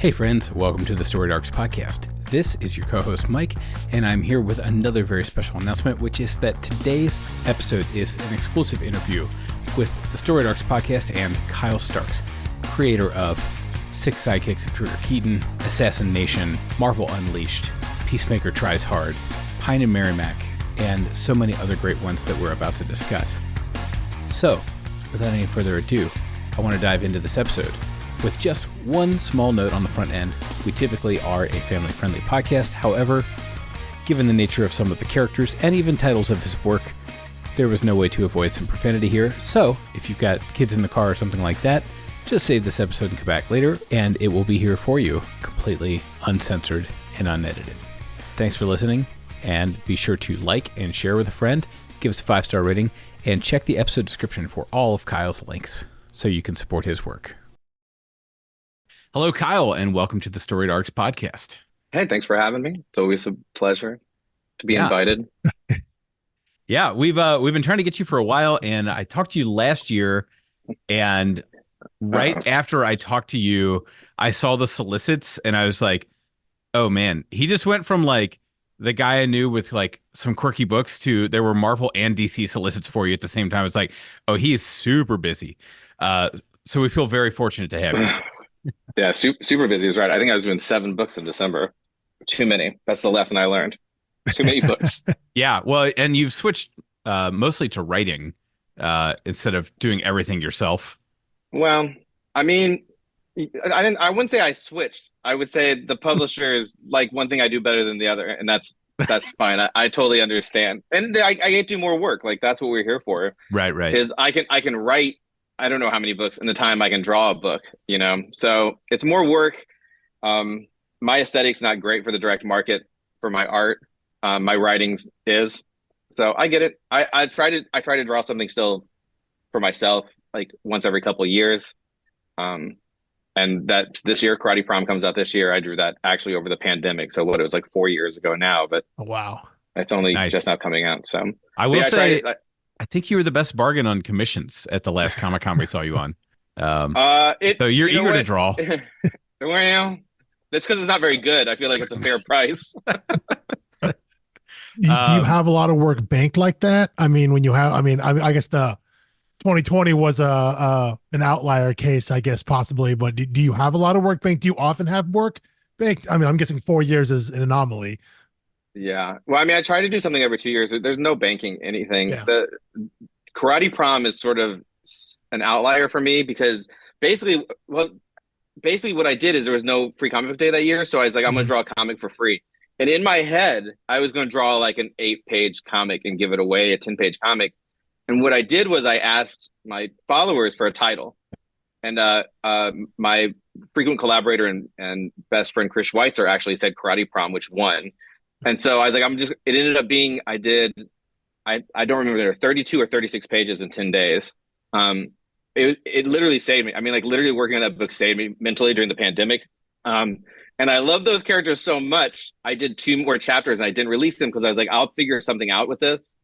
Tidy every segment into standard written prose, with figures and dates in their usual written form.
Hey friends, welcome to the Storied Arcs podcast. This is your co-host Mike, and I'm here with another very special announcement, which is that today's episode is an exclusive interview with the Storied Arcs podcast and Kyle Starks, creator of Six Sidekicks of Trigger Keaton, Assassin Nation, Marvel Unleashed, Peacemaker Tries Hard, Pine and Merrimack, and so many other great ones that we're about to discuss. So, without any further ado, I want to dive into this episode. With just one small note on the front end, we typically are a family-friendly podcast. However, given the nature of some of the characters and even titles of his work, there was no way to avoid some profanity here. So, if you've got kids in the car or something like that, just save this episode and come back later, and it will be here for you, completely uncensored and unedited. Thanks for listening, and be sure to like and share with a friend, give us a 5-star rating, and check the episode description for all of Kyle's links so you can support his work. Hello, Kyle, and welcome to the Storied Arcs podcast. Hey, thanks for having me. It's always a pleasure to be invited. Yeah, we've been trying to get you for a while, and I talked to you last year, and right after I talked to you, I saw the solicits, and I was like, oh man, he just went from like the guy I knew with like some quirky books to there were Marvel and DC solicits for you at the same time. It's like, oh, he is super busy. So we feel very fortunate to have you. Yeah, super busy is right. I think I was doing 7 books in December. Too many. That's the lesson I learned. Too many books. Yeah, well, and you've switched mostly to writing instead of doing everything yourself. Well, I mean, I wouldn't say I switched. I would say the publisher is like one thing I do better than the other, and that's fine. I totally understand. And I get to do more work. Like that's what we're here for. Right. Is I can write. I don't know how many books in the time I can draw a book, you know? So it's more work. My aesthetic's not great for the direct market for my art. My writings is. So I get it. I try to draw something still for myself, like once every couple of years. And that's this year. Karate Prom comes out this year. I drew that actually over the pandemic. So it was like 4 years ago now, but oh, wow, it's only just now coming out. So I will say, I think you were the best bargain on commissions at the last Comic-Con we saw you on. So you're eager to draw. Well, that's because it's not very good. I feel like it's a fair price. Do you have a lot of work banked like that? I mean, when you have, I guess the 2020 was an outlier case, I guess, possibly, but do you have a lot of work banked? Do you often have work banked? I mean, I'm guessing 4 years is an anomaly. Yeah. Well, I mean, I try to do something every 2 years. There's no banking anything. Yeah. The Karate Prom is sort of an outlier for me because basically what I did is there was no free comic book day that year. So I was like, I'm going to draw a comic for free. And in my head, I was going to draw like an 8-page comic and give it away, a 10-page comic. And what I did was I asked my followers for a title. And my frequent collaborator and best friend, Chris Schweitzer, actually said Karate Prom, which won. And so I was like, it ended up being, I don't remember, there were 32 or 36 pages in 10 days. It literally saved me. I mean, like literally working on that book saved me mentally during the pandemic. And I love those characters so much. I did 2 more chapters and I didn't release them because I was like, I'll figure something out with this.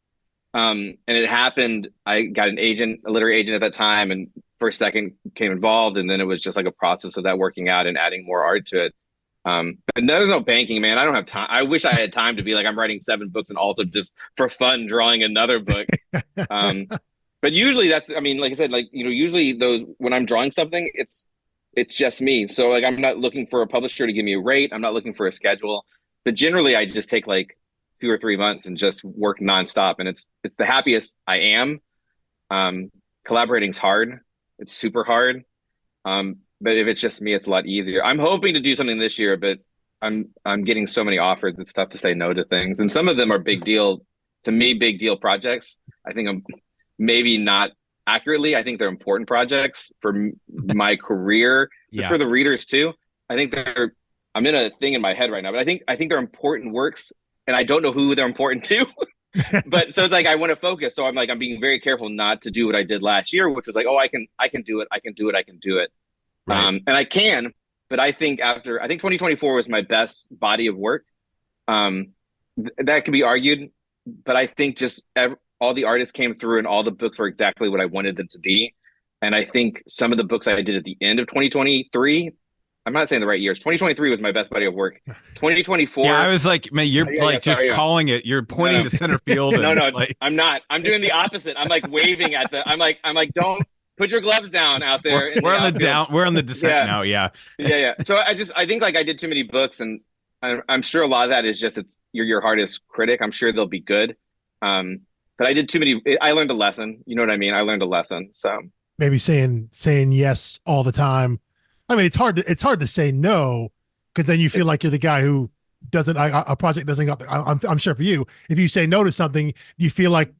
And it happened. I got a literary agent at that time, and for a second came involved. And then it was just like a process of that working out and adding more art to it. But there's no banking, man. I don't have time. I wish I had time to be like, I'm writing 7 books and also just for fun drawing another book. But usually like I said, like, you know, usually when I'm drawing something, it's just me. So like, I'm not looking for a publisher to give me a rate. I'm not looking for a schedule, but generally I just take like 2 or 3 months and just work nonstop. And it's the happiest I am. Collaborating's hard. It's super hard. But if it's just me, it's a lot easier. I'm hoping to do something this year, but I'm getting so many offers. It's tough to say no to things. And some of them are big deal projects. I think I'm maybe not accurately. I think they're important projects for my career, but for the readers too. I think I'm in a thing in my head right now, but I think they're important works and I don't know who they're important to. But so it's like, I want to focus. So I'm being very careful not to do what I did last year, which was like, oh, I can do it. Right. And I can, but I think 2024 was my best body of work. That could be argued, but I think just all the artists came through and all the books were exactly what I wanted them to be. And I think some of the books I did at the end of 2023 I'm not saying the right years. 2023 was my best body of work. 2024. Yeah, I was like, man, you're calling it. You're pointing to center field. No, And, no, like... I'm not. I'm doing the opposite. I'm like waving at the. I'm like, don't put your gloves down out there. We're on the descent now. Yeah. Yeah. So I think like I did too many books, and I'm sure a lot of that is just you're your hardest critic. I'm sure they'll be good. But I did too many. I learned a lesson. You know what I mean? I learned a lesson. So maybe saying yes all the time. I mean, it's hard to say no, because then you feel like you're the guy who doesn't. A project doesn't go. I'm sure for you, if you say no to something, you feel like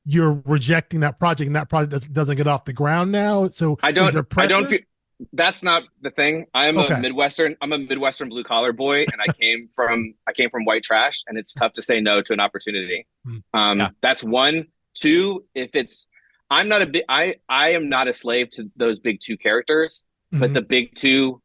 you're rejecting that project, and that project doesn't get off the ground now. So I don't feel. That's not the thing. I'm a Midwestern blue collar boy, and I came from white trash, and it's tough to say no to an opportunity. That's one. Two, if it's, I am not a slave to those big two characters, but the big two,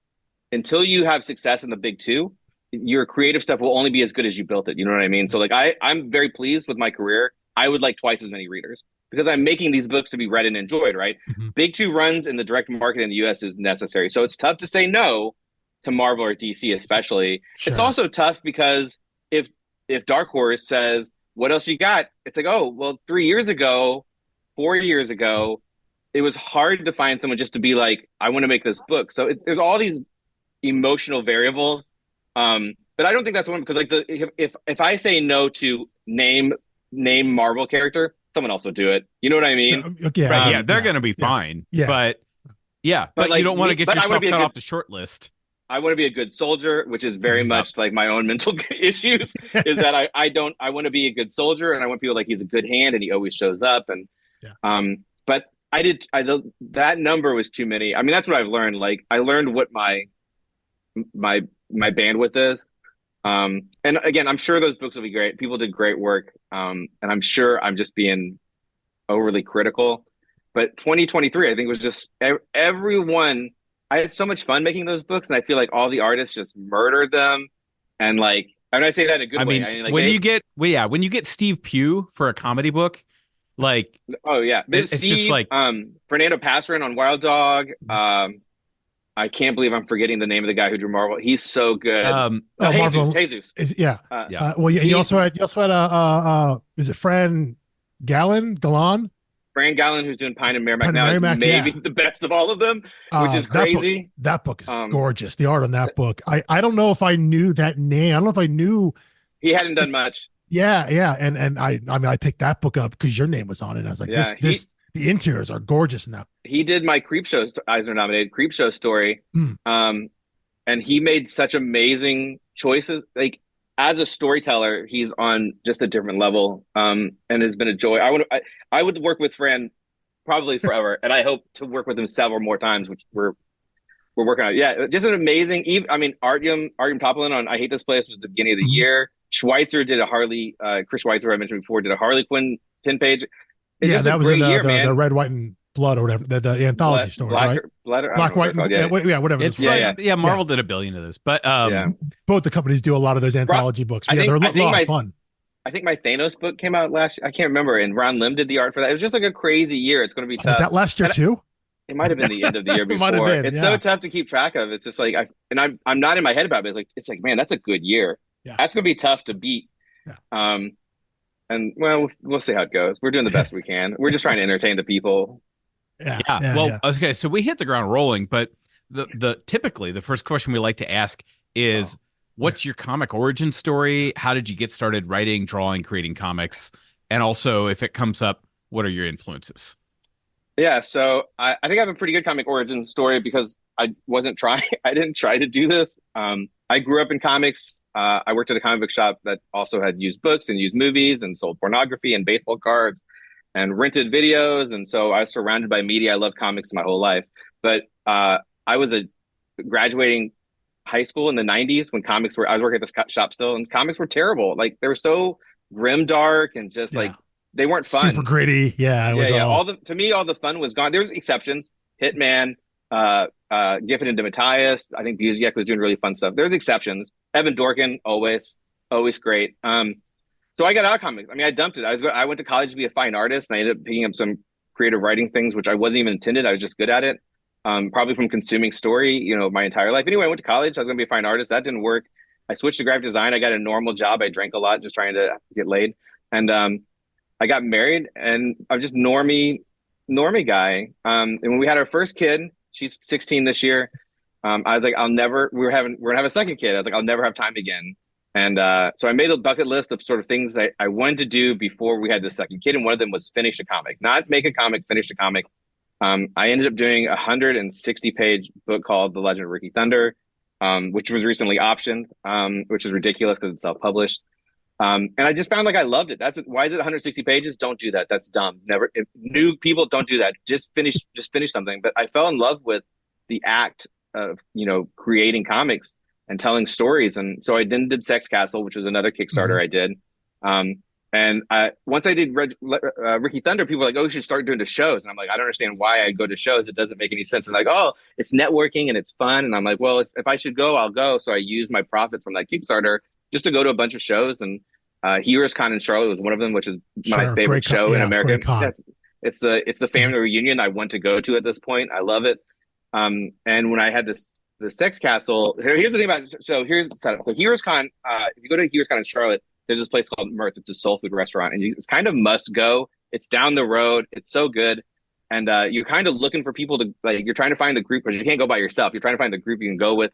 until you have success in the big two, your creative stuff will only be as good as you built it. You know what I mean? So like I'm very pleased with my career. I would like twice as many readers, because I'm making these books to be read and enjoyed, right? Big two runs in the direct market in the US is necessary. So it's tough to say no to Marvel or DC, especially. Sure. It's also tough because if Dark Horse says, what else you got? It's like, oh, well, 4 years ago, it was hard to find someone just to be like, I want to make this book. So there's all these emotional variables. But I don't think that's one, because like if I say no to name Marvel character, someone else will do it. You know what I mean? Yeah, they're going to be fine. Yeah. But like, you don't want to get yourself cut off the short list. I want to be a good soldier, which is very much like my own mental issues, is that I want to be a good soldier, and I want people like he's a good hand and he always shows up. And, but that number was too many. I mean, that's what I've learned. Like I learned what my bandwidth is. And again, I'm sure those books will be great. People did great work. And I'm sure I'm just being overly critical, but 2023, I think, was just everyone. I had so much fun making those books, and I feel like all the artists just murdered them. And like, I mean, I say that in a good way. I mean, like when you get Steve Pugh for a comedy book, like, oh yeah, it's Steve, just like Fernando Passarin on Wild Dog. I can't believe I'm forgetting the name of the guy who drew Marvel. He's so good. Jesus. Well, you also had is it Fran Galan? Fran Gallen, who's doing Pine and Merrimack now, is maybe the best of all of them, which is crazy. That book is gorgeous. The art on that book. I don't know if I knew that name. I don't know if I knew. He hadn't done much. Yeah. And I mean, I picked that book up because your name was on it. I was like, the interiors are gorgeous in that. He did my Creepshow, Eisner-nominated Creepshow story. And he made such amazing choices. Like, as a storyteller, he's on just a different level, and has been a joy. I would work with Fran probably forever, and I hope to work with him several more times, which we're working on. Yeah, just an amazing. I mean, Artyom Topolin on I Hate This Place was the beginning of the year. Schweitzer did a Harley. Chris Schweitzer, I mentioned before, did a Harley Quinn 10-page. That was in the Red, White, and Blood or whatever, the anthology story, right? Black, White, and whatever. It's Marvel did a billion of those, but both the companies do a lot of those anthology books. They're a lot of fun. I think my Thanos book came out last year. I can't remember, and Ron Lim did the art for that. It was just like a crazy year. It's going to be tough. Was that last year too? It might have been the end of the year before. It's so tough to keep track of. It's just like I'm not in my head about it. It's like man, that's a good year. Yeah. That's going to be tough to beat. Yeah. And well, we'll see how it goes. We're doing the best we can. We're just trying to entertain the people. Okay, so we hit the ground rolling, but the typically the first question we like to ask is, what's your comic origin story? How did you get started writing, drawing, creating comics? And also, if it comes up, what are your influences? Yeah, so I think I have a pretty good comic origin story because I wasn't trying. I didn't try to do this. I grew up in comics. I worked at a comic book shop that also had used books and used movies and sold pornography and baseball cards and rented videos. And so I was surrounded by media. I loved comics my whole life. But I was graduating high school in the 90s when I was working at this shop still, and comics were terrible. Like, they were so grim dark and just like, they weren't fun. Super gritty. Yeah. To me, all the fun was gone. There's exceptions. Hitman, Giffen and DeMatteis. I think Busiek was doing really fun stuff. There's exceptions. Evan Dorkin, always great. So I got out of comics. I mean, I dumped it. I went to college to be a fine artist, and I ended up picking up some creative writing things, which I wasn't even intended. I was just good at it. probably from consuming story, my entire life. Anyway, I went to college. I was going to be a fine artist. That didn't work. I switched to graphic design. I got a normal job. I drank a lot, just trying to get laid. And I got married, and I'm just normie guy. And when we had our first kid, she's 16 this year. I was like, we're gonna have a second kid. I was like, I'll never have time again. And so I made a bucket list of sort of things that I wanted to do before we had the second kid. And one of them was finish a comic, not make a comic, finish a comic. I ended up doing a 160-page book called The Legend of Ricky Thunder, which was recently optioned, which is ridiculous because it's self-published. And I just found like I loved it. Why is it 160 pages? Don't do that. That's dumb. Never. If new people, don't do that. Just finish something. But I fell in love with the act of creating comics and telling stories. And so I then did Sex Castle, which was another Kickstarter I did. And once I did Ricky Thunder, people were like, oh, you should start doing the shows. And I'm like, I don't understand why I go to shows. It doesn't make any sense. And like, oh, it's networking and it's fun. And I'm like, well, if I should go, I'll go. So I used my profits from that Kickstarter just to go to a bunch of shows. And Heroes Con in Charlotte was one of them, which is my favorite show in America. It's the family reunion I want to go to at this point. I love it. And when I had the Sex Castle, here's the thing about it. So here's the setup. So Heroes Con, if you go to Heroes Con in Charlotte, there's this place called Mirth. It's a soul food restaurant, and it's kind of must go. It's down the road. It's so good. And you're kind of looking for people to, like, you're trying to find the group, but you can't go by yourself. You're trying to find the group you can go with.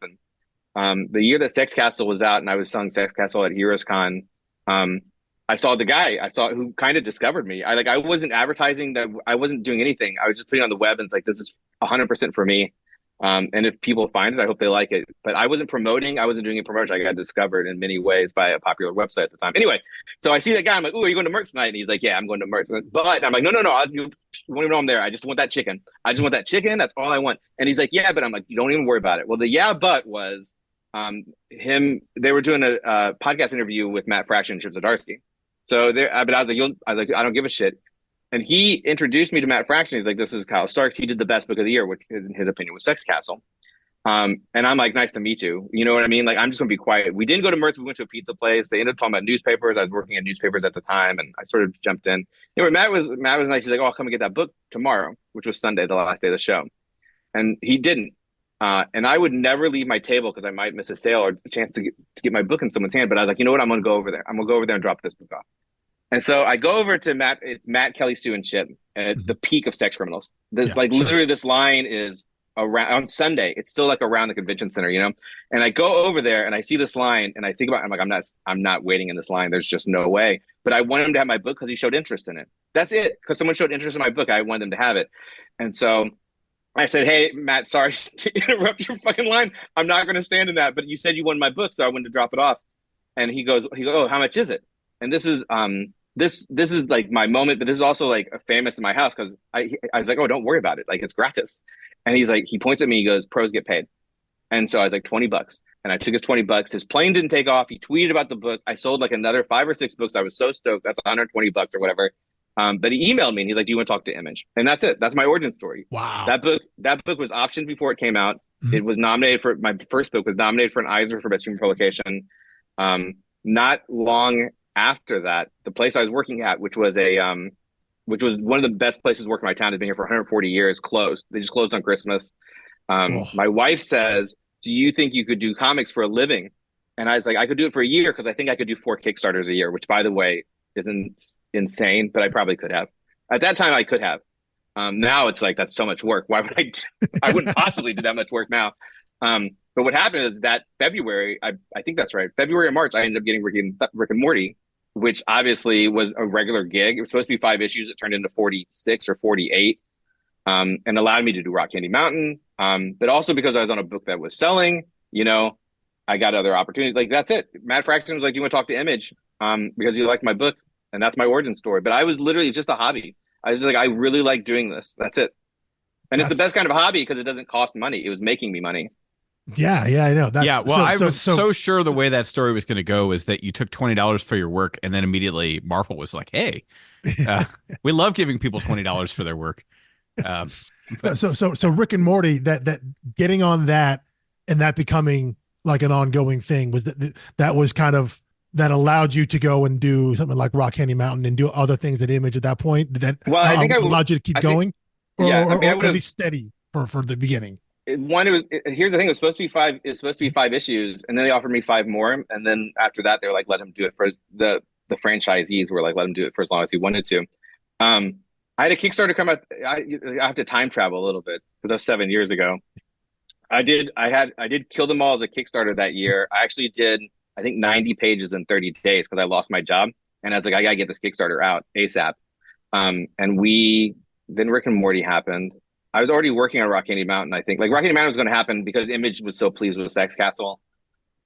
And the year that Sex Castle was out and I was selling Sex Castle at Heroes Con, I saw the guy who kind of discovered me. I wasn't advertising, that I wasn't doing anything. I was just putting it on the web, and it's like, this is 100% for me. And if people find it, I hope they like it. But I wasn't promoting. I wasn't doing a promotion. I got discovered in many ways by a popular website at the time. Anyway, so I see that guy. I'm like, "Ooh, are you going to Mertz tonight?" And he's like, "Yeah, I'm going to Mertz." But I'm like, "No. You won't even know I'm there. I just want that chicken. I just want that chicken. That's all I want." And he's like, "Yeah, but," I'm like, "You don't even worry about it." Well, the but was him. They were doing a podcast interview with Matt Fraction and Chip Zdarsky. So there, but I was like, I don't give a shit. And he introduced me to Matt Fraction. He's like, "This is Kyle Starks. He did the best book of the year," which in his opinion was Sex Castle. And I'm like, "Nice to meet you." You know what I mean? Like, I'm just going to be quiet. We didn't go to Mirth. We went to a pizza place. They ended up talking about newspapers. I was working at newspapers at the time, and I sort of jumped in. Anyway, Matt was nice. He's like, "Oh, I'll come and get that book tomorrow," which was Sunday, the last day of the show. And he didn't. And I would never leave my table because I might miss a sale or a chance to get my book in someone's hand. But I was like, you know what? I'm going to go over there. I'm going to go over there and drop this book off. And so I go over to Matt. It's Matt, Kelly Sue, and Chip at the peak of Sex Criminals. Literally, this line is around on Sunday. It's still like around the convention center, And I go over there and I see this line and I think about it. I'm like, I'm not waiting in this line. There's just no way. But I want him to have my book because he showed interest in it. That's it. Because someone showed interest in my book. I wanted them to have it. And so I said, "Hey, Matt, sorry to interrupt your fucking line. I'm not going to stand in that. But you said you wanted my book, so I wanted to drop it off." And he goes, "Oh, how much is it?" And this is this is like my moment, but this is also like famous in my house because I was like, "Oh, don't worry about it. Like, it's gratis." And he's like, he points at me, he goes, "Pros get paid." And so I was like, $20. And I took his $20. His plane didn't take off. He tweeted about the book. I sold like another 5 or 6 books. I was so stoked. That's $120 or whatever. But he emailed me and he's like, "Do you want to talk to Image?" And that's it. That's my origin story. Wow. That book was optioned before it came out. Mm-hmm. It was nominated for, my first book was nominated for an Eisner for Best Human Publication. Not long after that, the place I was working at, which was one of the best places to work in my town, has been here for 140 years, closed. They just closed on Christmas. My wife says, "Do you think you could do comics for a living?" And I was like, "I could do it for a year because I think I could do 4 Kickstarters a year," which, by the way, isn't insane, but I probably could have. At that time, I could have. Now it's like, that's so much work. Why would I wouldn't possibly do that much work now. But what happened is that February, I think that's right, February or March, I ended up getting Rick and Morty, which obviously was a regular gig. It was supposed to be 5 issues. It turned into 46 or 48, and allowed me to do Rock Candy Mountain. But also because I was on a book that was selling, I got other opportunities. Like, that's it. Matt Fraction was like, "Do you want to talk to Image?" Because he liked my book, and that's my origin story. But I was literally just a hobby. I was like, I really like doing this. That's it. And it's the best kind of hobby because it doesn't cost money. It was making me money. Yeah, I know. I was so sure the way that story was going to go is that you took $20 for your work, and then immediately Marvel was like, "Hey, we love giving people $20 for their work." So Rick and Morty, that getting on that and that becoming like an ongoing thing, was that was kind of, that allowed you to go and do something like Rock Candy Mountain and do other things at Image at that point? I think allowed you to keep going? Or at least steady? for the beginning? Here's the thing. It was supposed to be five. It's supposed to be 5 issues, and then they offered me 5 more. And then after that, they were like, let him do it for the franchisees were like, let him do it for as long as he wanted to. I had a Kickstarter come out. I have to time travel a little bit because that was 7 years ago. I did Kill Them All as a Kickstarter that year. I actually did, I think, 90 pages in 30 days because I lost my job. And I was like, I gotta get this Kickstarter out ASAP. And then Rick and Morty happened. I was already working on Rock Candy Mountain, I think. Like Rock Candy Mountain was going to happen because Image was so pleased with Sex Castle.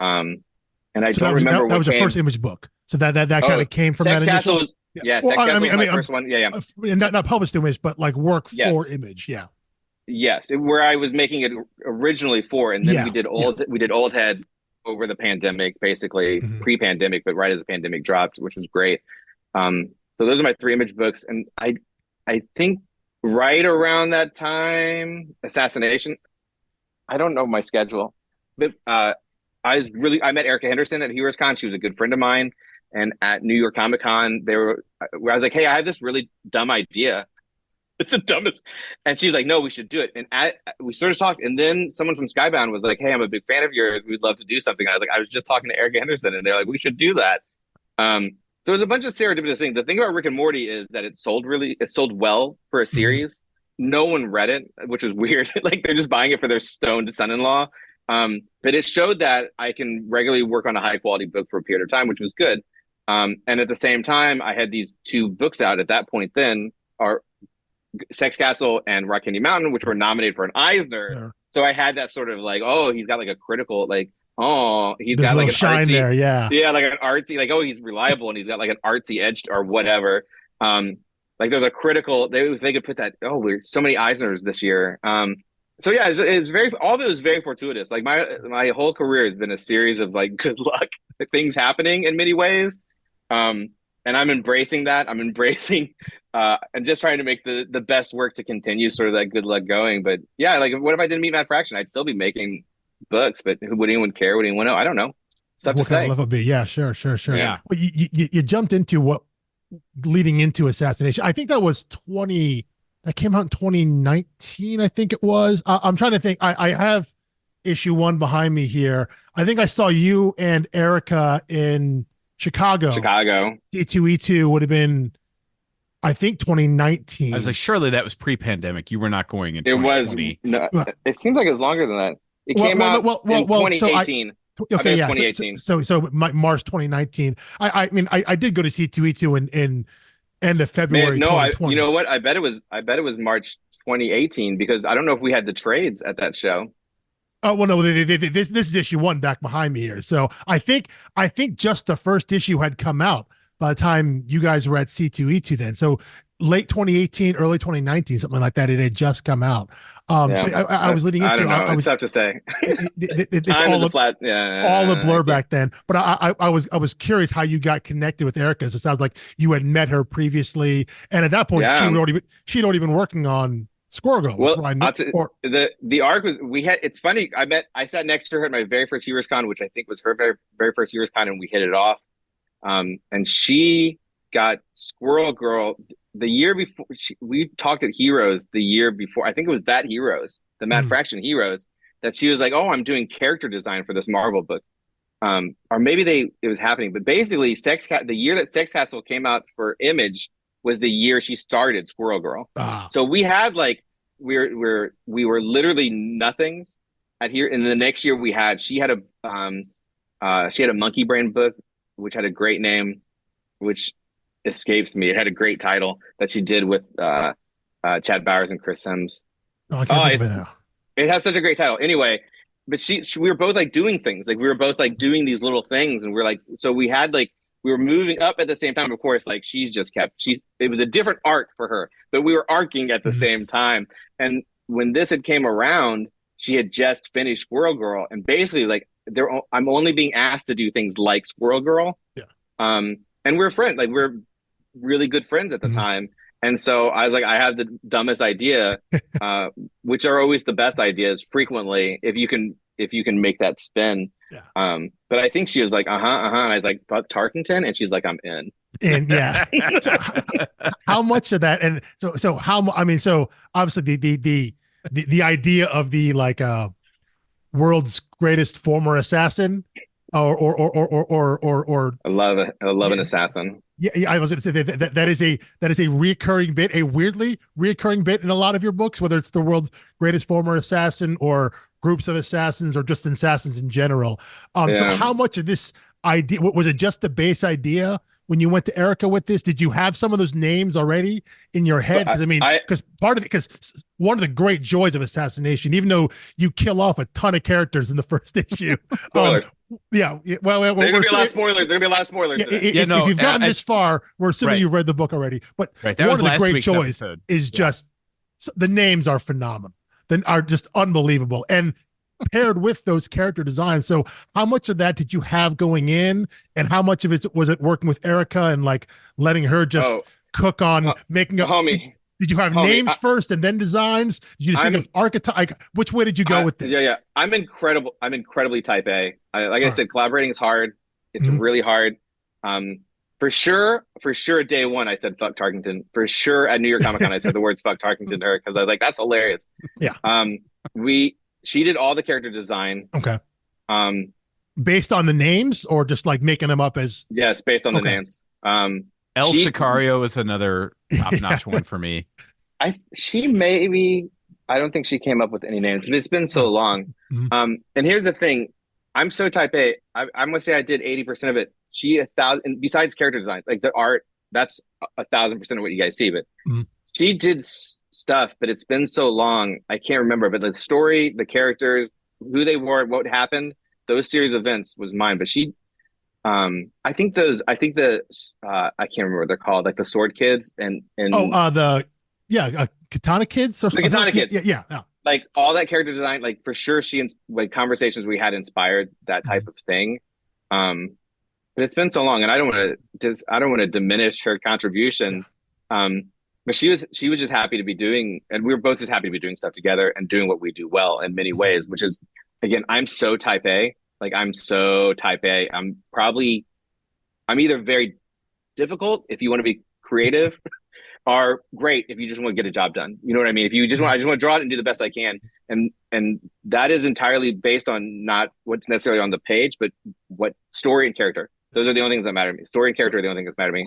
And I don't remember that was the first Image book. So that kind of came from Sex that Castle initial. Sex Castle was my first one. Yeah. And not published Image, but like work for Image. Yeah. Yes, where I was making it originally for, and then we did Old Head over the pandemic, basically pre-pandemic, but right as the pandemic dropped, which was great. So those are my 3 Image books, and I think right around that time, Assassination. I don't know my schedule, but I met Erica Henderson at Heroes Con. She was a good friend of mine, and at New York Comic Con, I was like, hey, I have this really dumb idea. It's the dumbest. And she's like, no, we should do it. And we sort of talked. And then someone from Skybound was like, hey, I'm a big fan of yours. We'd love to do something. I was like, I was just talking to Eric Henderson. And they're like, we should do that. So there's a bunch of serendipitous things. The thing about Rick and Morty is that it sold well for a series. No one read it, which was weird. Like they're just buying it for their stoned son-in-law. But it showed that I can regularly work on a high quality book for a period of time, which was good. And at the same time, I had these 2 books out at that point then, are Sex Castle and Rock Candy Mountain, which were nominated for an Eisner. Yeah. So I had that sort of like, oh, he's got like a critical, like, oh, he's got like an shine artsy, there, yeah, like an artsy, like, oh, he's reliable and he's got like an artsy edge or whatever. Like there's a critical, they could put that. Oh, there's so many Eisners this year. So yeah, it's very, all of it was very fortuitous. Like my whole career has been a series of like good luck things happening in many ways. And I'm embracing that. I'm embracing and just trying to make the best work to continue sort of that good luck going. But yeah, like what if I didn't meet Matt Fraction? I'd still be making books, but would anyone care? Would anyone know? I don't know. Stuff to say. Level be? Yeah, sure. Yeah. Well, you jumped into what leading into Assassination. I think that was that came out in 2019. I think it was. I'm trying to think. I have issue 1 behind me here. I think I saw you and Erica in Chicago. E2E2 would have been, I think, 2019. I was like, surely that was pre-pandemic. You were not going in 2020. It was. No, it seems like it was longer than that. It came out in 2018. Okay, yeah. 2018. So March 2019. I mean, I did go to C2E2 in end of February. Man, no, you know what? I bet it was March 2018 because I don't know if we had the trades at that show. Oh well, no. This is issue 1 back behind me here. So I think just the first issue had come out by the time you guys were at C2E2 then. So late 2018, early 2019, something like that. It had just come out. So I was leading into. I don't know. It's tough to say. It's all the blur back then. But I was curious how you got connected with Erica. So it sounds like you had met her previously, and at that point she'd already been working on Squirrel Girl. Well, the arc was It's funny. I sat next to her at my very first Heroes Con, which I think was her very very first Heroes Con, and we hit it off. And she got Squirrel Girl the year before. We talked at Heroes the year before. I think it was that Heroes, the Matt Fraction Heroes, that she was like, "Oh, I'm doing character design for this Marvel book," or maybe it was happening. But basically, the year that Sex Castle came out for Image was the year she started Squirrel Girl. So we had like we were literally nothings at here. And the next year she had a Monkey Brain book, which had a great name, which escapes me. It had a great title that she did with Chad Bowers and Chris Sims. Oh, I can't think of it now. It has such a great title. Anyway, but we were both like doing things. Like we were both like doing these little things, and we're like, so we were moving up at the same time. Of course, like it was a different arc for her, but we were arcing at the same time. And when this had came around, she had just finished Squirrel Girl, and basically like I'm only being asked to do things like Squirrel Girl. Yeah. And we're friends. Like we're really good friends at the time. And so I was like, I have the dumbest idea, which are always the best ideas frequently, if you can make that spin. Yeah. But I think she was like, and I was like, Tarkington? And she's like, I'm in. And yeah. So how much of that? And so how, I mean, so obviously the the idea of the like world's greatest former assassin or I love it. I love yeah, an assassin. yeah, I was going to say that is a recurring bit, a weirdly recurring bit in a lot of your books, whether it's the world's greatest former assassin or groups of assassins or just assassins in general. So Yeah. how much of this idea was it just the base idea when you went to Erica with this? Did you have some of those names already in your head? Because I mean, because part of it, because one of the great joys of assassination, even though you kill off a ton of characters in the first issue, Spoilers. yeah, well, There's gonna be a lot of spoilers. There's gonna be a lot of spoilers. Yeah, if you've gotten this far, we're assuming you've read the book already. But that one was of the last great week's joys episode. is just the names are phenomenal. Then are just unbelievable and paired with those character designs. So how much of that did you have going in, and how much of it was it working with Erica and like letting her just cook on making up? Homie. Did you have names first and then designs? Did you just think of archetype? Like, which way did you go with this? Yeah. I'm incredibly type A. Like I said, collaborating is hard. It's really hard. For sure, day one, I said fuck Tarkington. For sure, at New York Comic Con, I said the words fuck Tarkington to her because I was like, that's hilarious. Yeah. She did all the character design. Okay. Based on the names or just like making them up as? Yes, based on the names. El Sicario is another top-notch one for me. I don't think she came up with any names, but it's been so long. And here's the thing. I'm so type A. I'm gonna say I did 80% of it. She 1,000, and besides character design, like the art, that's 1,000% of what you guys see. But she did stuff, but it's been so long, I can't remember. But the story, the characters, who they were, what happened, those series of events was mine. But she, I can't remember what they're called, like the Sword Kids and Katana Kids or the Katana Kids. Yeah. Like all that character design, like for sure, like conversations we had inspired that type of thing. But it's been so long, and I don't want to diminish her contribution. But she was just happy to be doing, and we were both just happy to be doing stuff together and doing what we do well in many ways. Which is, again, I'm so type A. Like I'm so type A. I'm either very difficult if you want to be creative, or great if you just want to get a job done. You know what I mean? If you just want, I just want to draw it and do the best I can, and that is entirely based on not what's necessarily on the page, but what story and character. Those are the only things that matter to me. Story and character are the only things that matter to me.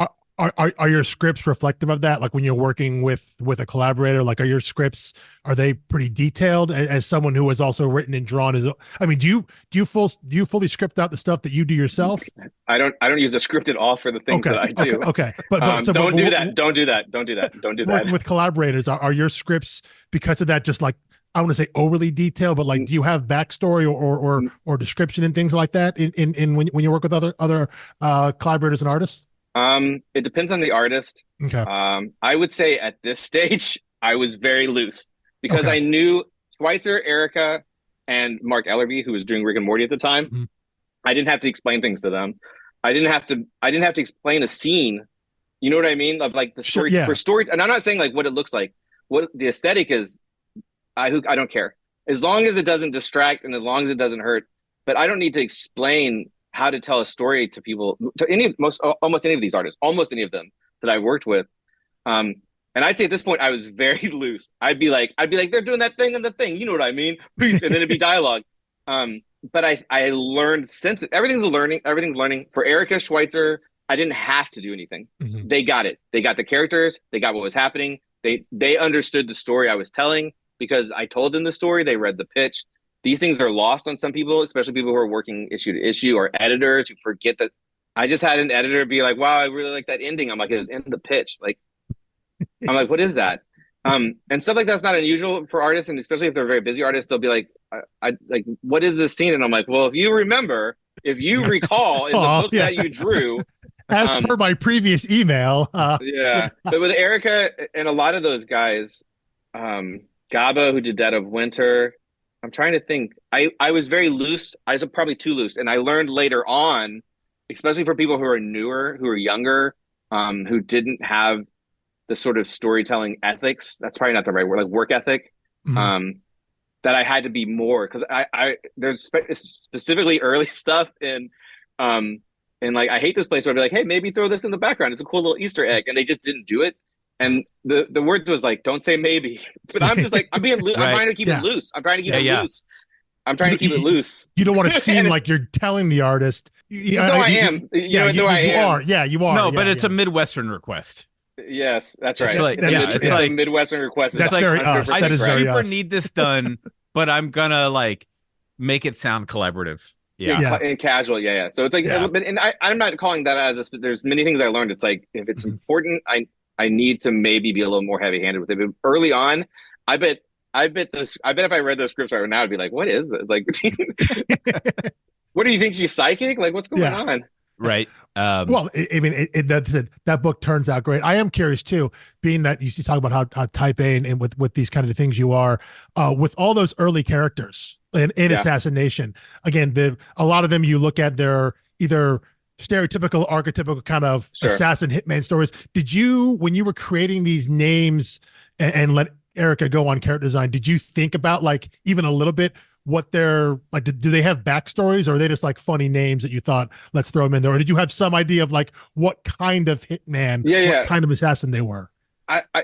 Are your scripts reflective of that? Like when you're working with a collaborator, like are they pretty detailed? As someone who has also written and drawn, do you fully script out the stuff that you do yourself? I don't use a script at all for the things that I do. Okay. Don't do that. Working with collaborators, are your scripts because of that just like, I want to say overly detailed, but like, do you have backstory or description and things like that in when you work with other collaborators and artists? It depends on the artist. Okay. I would say at this stage, I was very loose because I knew Schweitzer, Erica, and Mark Ellerby, who was doing Rick and Morty at the time. I didn't have to explain things to them. I didn't have to explain a scene. You know what I mean? Of like the story for story. And I'm not saying like what it looks like, what the aesthetic is. I don't care as long as it doesn't distract and as long as it doesn't hurt. But I don't need to explain how to tell a story to people, to almost any of these artists, almost any of them that I worked with. And I'd say at this point I was very loose. I'd be like, they're doing that thing and the thing, you know what I mean? Peace, and then it'd be dialogue. But I learned since everything's learning. For Erica Schweitzer, I didn't have to do anything. They got it. They got the characters. They got what was happening. They understood the story I was telling because I told them the story. They read the pitch. These things are lost on some people, especially people who are working issue to issue or editors who forget that. I just had an editor be like, wow, I really like that ending. I'm like, it was in the pitch. Like, I'm like, what is that? And stuff like that's not unusual for artists. And especially if they're very busy artists, they'll be like, I like, what is this scene? And I'm like, well, if you recall in the book that you drew, as per my previous email. Yeah. But with Erica and a lot of those guys, Gaba, who did Dead of Winter, I'm trying to think. I was very loose. I was probably too loose. And I learned later on, especially for people who are newer, who are younger, who didn't have the sort of storytelling ethics. That's probably not the right word, like work ethic. That I had to be more because there's specifically early stuff in like I hate this place where I'd be like, hey, maybe throw this in the background. It's a cool little Easter egg, and they just didn't do it. And the words was like, don't say maybe. But I'm just like, I'm Right. trying to keep it loose. I'm trying to keep it loose. I'm trying to keep it loose. You don't want to seem like you're telling the artist. Though I am. You are. Yeah, you are. No, but it's a Midwestern request. Yes, that's right. It's like, it's like a Midwestern request. That's like, very us. I super us. need this done, but I'm gonna like make it sound collaborative. And casual. Yeah. So it's like, and I'm not calling that as there's many things I learned. It's like, if it's important, I need to maybe be a little more heavy-handed with it. But early on, I bet if I read those scripts right now, I'd be like, what is it? Like, what do you think, she's psychic? Like, what's going on? Right. Well, I mean, that book turns out great. I am curious too, being that you talk about how type A and with these kind of things you are, with all those early characters in Assassination. Again, a lot of them you look at, they're either stereotypical, archetypical kind of assassin hitman stories. Did you, when you were creating these names and let Erica go on character design, did you think about like even a little bit what they're like? Do they have backstories, or are they just like funny names that you thought, let's throw them in there? Or did you have some idea of like what kind of hitman, what kind of assassin they were?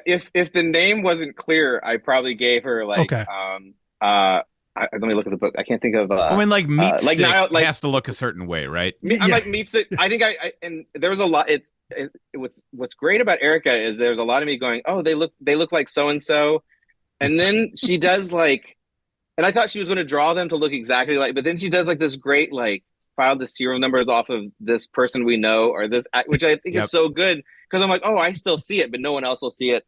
If the name wasn't clear, I probably gave her like, let me look at the book. I can't think of. I mean, like Meat Stick has to look a certain way, right? I'm like Meat Stick. I think and there was a lot. What's great about Erica is there's a lot of me going, oh, they look like so and so, and then she does like, and I thought she was going to draw them to look exactly like, but then she does like this great like file the serial numbers off of this person we know, or this, which I think is so good, because I'm like, oh, I still see it, but no one else will see it.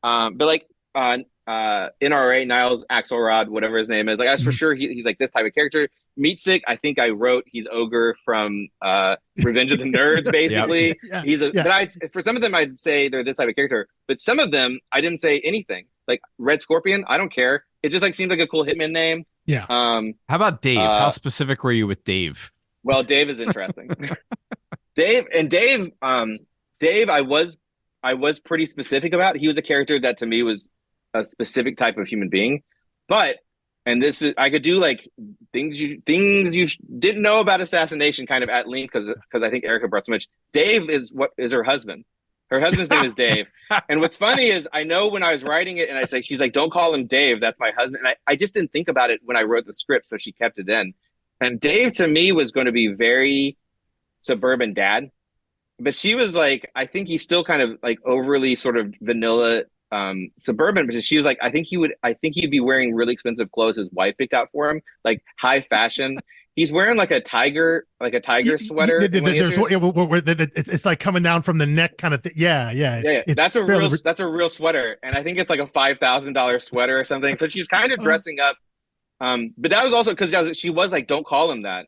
But like NRA Niles Axelrod, whatever his name is, like I was for sure he's like this type of character. Meat Stick, I think I wrote he's Ogre from Revenge of the Nerds, basically. He's but for some of them I'd say they're this type of character, but some of them I didn't say anything. Like Red Scorpion, I don't care. It just like seems like a cool hitman name. Yeah. How about Dave? How specific were you with Dave? Well, Dave is interesting. Dave, I was pretty specific about. He was a character that to me was a specific type of human being, but this is, I could do like things you didn't know about Assassination kind of at length, because I think Erica brought so much. Dave is her husband. Her husband's name is Dave. And what's funny is I know when I was writing it, and I say, she's like, don't call him Dave, that's my husband. And I just didn't think about it when I wrote the script, so she kept it in. And Dave to me was going to be very suburban dad, but she was like, I think he's still kind of like overly sort of vanilla suburban, because she was like, I think he'd be wearing really expensive clothes his wife picked out for him, like high fashion. He's wearing like a tiger sweater. It's like coming down from the neck kind of thing. Yeah. That's a real sweater, and I think it's like a $5,000 sweater or something. So she's kind of dressing up. But that was also because she was like, don't call him that,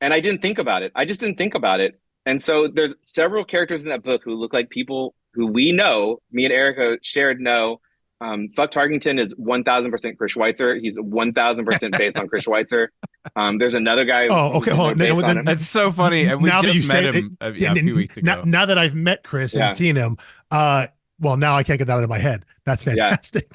and I didn't think about it. I just didn't think about it. And so there's several characters in that book who look like people who we know, me and Erica shared know. Fuck Tarkington is 1,000% Chris Schweitzer. He's 1,000% based on Chris Schweitzer. There's another guy. Oh, okay. Hold on. That's so funny. And we just met him a few weeks ago. Now that I've met Chris and seen him, well, now I can't get that out of my head. That's fantastic.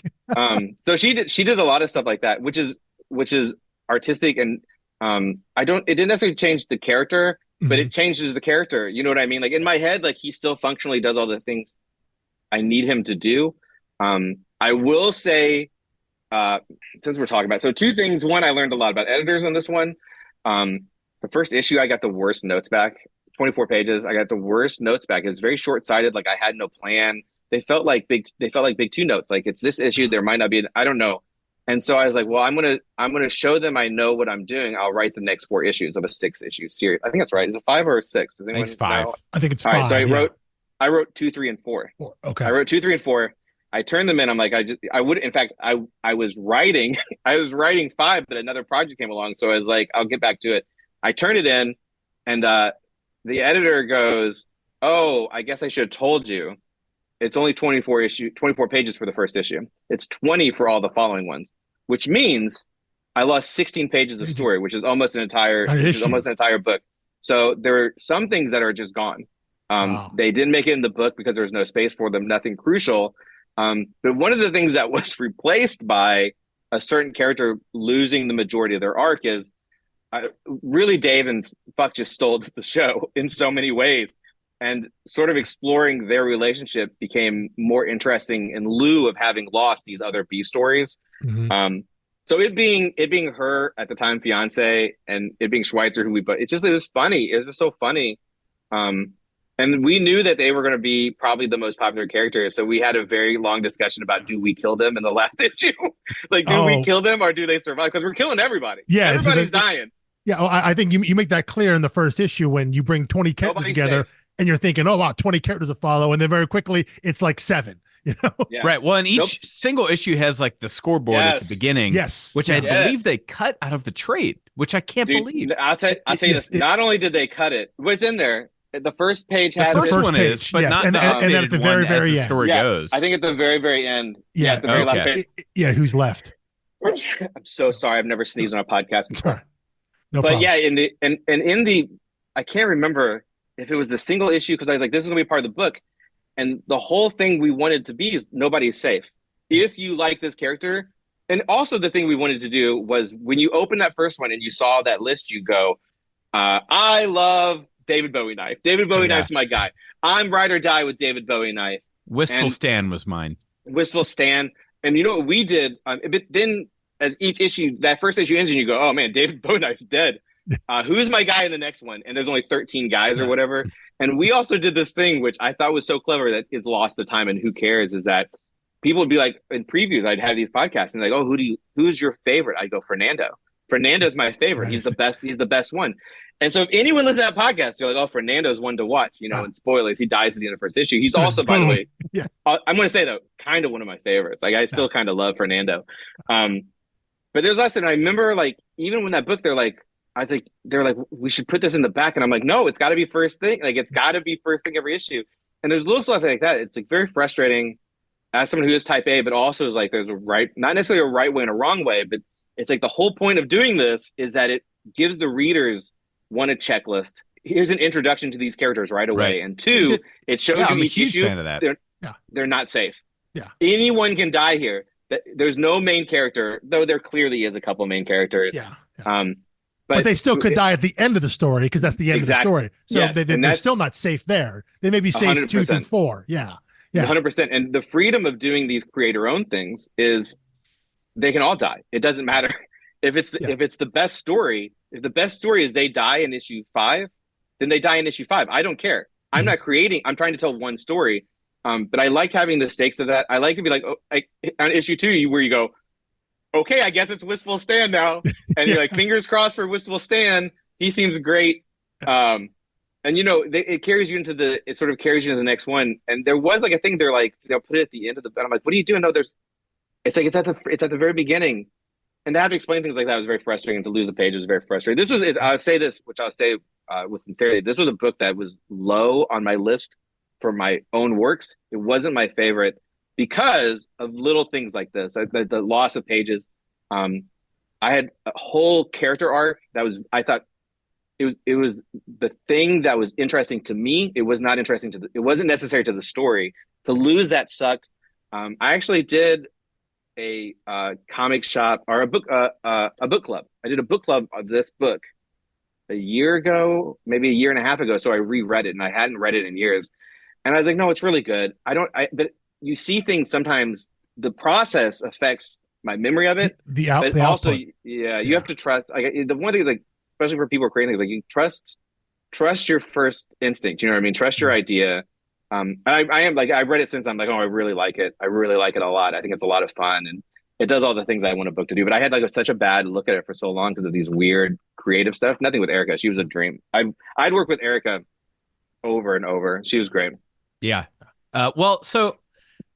So she did a lot of stuff like that, which is artistic, and it didn't necessarily change the character, but it changes the character. You know what I mean? Like in my head, like he still functionally does all the things I need him to do. I will say, since we're talking about, so two things. One, I learned a lot about editors on this one. The first issue, I got the worst notes back. 24 pages. I got the worst notes back. It was very short-sighted. Like I had no plan. They felt like big two notes. Like it's this issue. There might not be. I don't know. And so I was like, well, I'm gonna show them I know what I'm doing. I'll write the next 4 issues of a 6-issue series. I think that's right. Is it 5 or 6? Does anyone it's 5. Know? I think it's 5. All right, so I wrote 2, 3, and 4. Okay. I wrote 2, 3, and 4. I turned them in. I'm like, I would. In fact, I was writing 5, but another project came along, so I was like, I'll get back to it. I turned it in, and the editor goes, "Oh, I guess I should have told you. It's only 24 pages for the first issue. It's 20 for all the following ones, which means I lost 16 pages of story, which is almost an entire book. So there are some things that are just gone. Wow. They didn't make it in the book because there was no space for them, nothing crucial. But one of the things that was replaced by a certain character losing the majority of their arc is really Dave and Fuck just stole the show in so many ways. and sort of exploring their relationship became more interesting in lieu of having lost these other B stories. Mhm. So it being her at the time fiance, and it being Schweitzer, but it was funny. It was just so funny. Um, and we knew that they were going to be probably the most popular characters. So we had a very long discussion about, do we kill them in the last issue? Like, do we kill them or do they survive? Because we're killing everybody. Yeah, everybody's dying. Yeah, I think you make that clear in the first issue when you bring 20 characters together and you're thinking, oh, wow, 20 characters to follow. And then very quickly, it's like 7. Yeah. Right. Well, and each single issue has like the scoreboard at the beginning, which I believe they cut out of the trade, which I can't believe. I'll tell you this. Not only did they cut it, what's in there? The first page has the first one is, but not and the then at the very, very end. The story goes. I think at the very, very end. Yeah, at the very last page. Yeah, who's left? I'm so sorry. I've never sneezed on a podcast before. No but problem. yeah, in the I can't remember if it was a single issue, because I was like, this is gonna be part of the book. And the whole thing we wanted to be is nobody's safe. If you like this character, and also the thing we wanted to do was when you open that first one and you saw that list, you go, I love David Bowie knife. David Bowie knife's my guy. I'm ride or die with David Bowie knife. Wistful Stan was mine. Wistful Stan. And you know what we did? But then as each issue, that first issue ends and you go, oh man, David Bowie knife's dead. Who's my guy in the next one? And there's only 13 guys or whatever. And we also did this thing, which I thought was so clever that is lost to time and who cares, is that people would be like, in previews, I'd have these podcasts and like, oh, who's your favorite? I'd go, Fernando. Fernando's my favorite. He's the best. He's the best one. And so if anyone listens to that podcast, they're like, oh, Fernando's one to watch, and spoilers, he dies at the end of the first issue. He's also, by the way, I'm going to say though, kind of one of my favorites. Like I still kind of love Fernando. But there's less, and I remember like, even when that book, they're like, we should put this in the back. And I'm like, no, it's got to be first thing. Like, it's got to be first thing every issue. And there's little stuff like that. It's like very frustrating as someone who is type A, but also is like, there's not necessarily a right way and a wrong way, but it's like the whole point of doing this is that it gives the readers, one, a checklist. Here's an introduction to these characters right away. And two, it shows you each issue, fan of that. They're not safe. Yeah. Anyone can die here. There's no main character, though there clearly is a couple main characters. But they still could die at the end of the story because that's the end of the story. So they're still not safe there. They may be safe 100%. 2 through 4. Yeah. 100%. And the freedom of doing these creator-owned things is they can all die. It doesn't matter if it's the best story. If the best story is they die in issue 5, then they die in issue 5. I don't care. I'm not creating. I'm trying to tell one story. But I like having the stakes of that. I like to be like, on issue 2, where you go, okay, I guess it's Wistful Stan now. And you're like, fingers crossed for Wistful Stan. He seems great. And it carries you into the next one. And there was like a thing, they're like, they'll put it at the end of the, I'm like, what are you doing? No, it's at the very beginning. And to have to explain things like that was very frustrating. To lose the page was very frustrating. I'll say this, which I'll say with sincerity, this was a book that was low on my list for my own works. It wasn't my favorite because of little things like this, the loss of pages. I had a whole character arc I thought it was the thing that was interesting to me. It was not interesting it wasn't necessary to the story. To lose that sucked. I actually did a comic shop or a book club. I did a book club of this book a year ago, maybe a year and a half ago. So I reread it and I hadn't read it in years. And I was like, no, it's really good. But you see things sometimes, the process affects my memory of it. You have to trust. The one thing, like, especially for people who are creating things, like, you trust your first instinct. You know what I mean? Trust your idea. And I am like, I read it since I'm like, oh, I really like it. I really like it a lot. I think it's a lot of fun and it does all the things I want a book to do. But I had like such a bad look at it for so long because of these weird creative stuff. Nothing with Erica. She was a dream. I'd work with Erica over and over. She was great. Yeah. So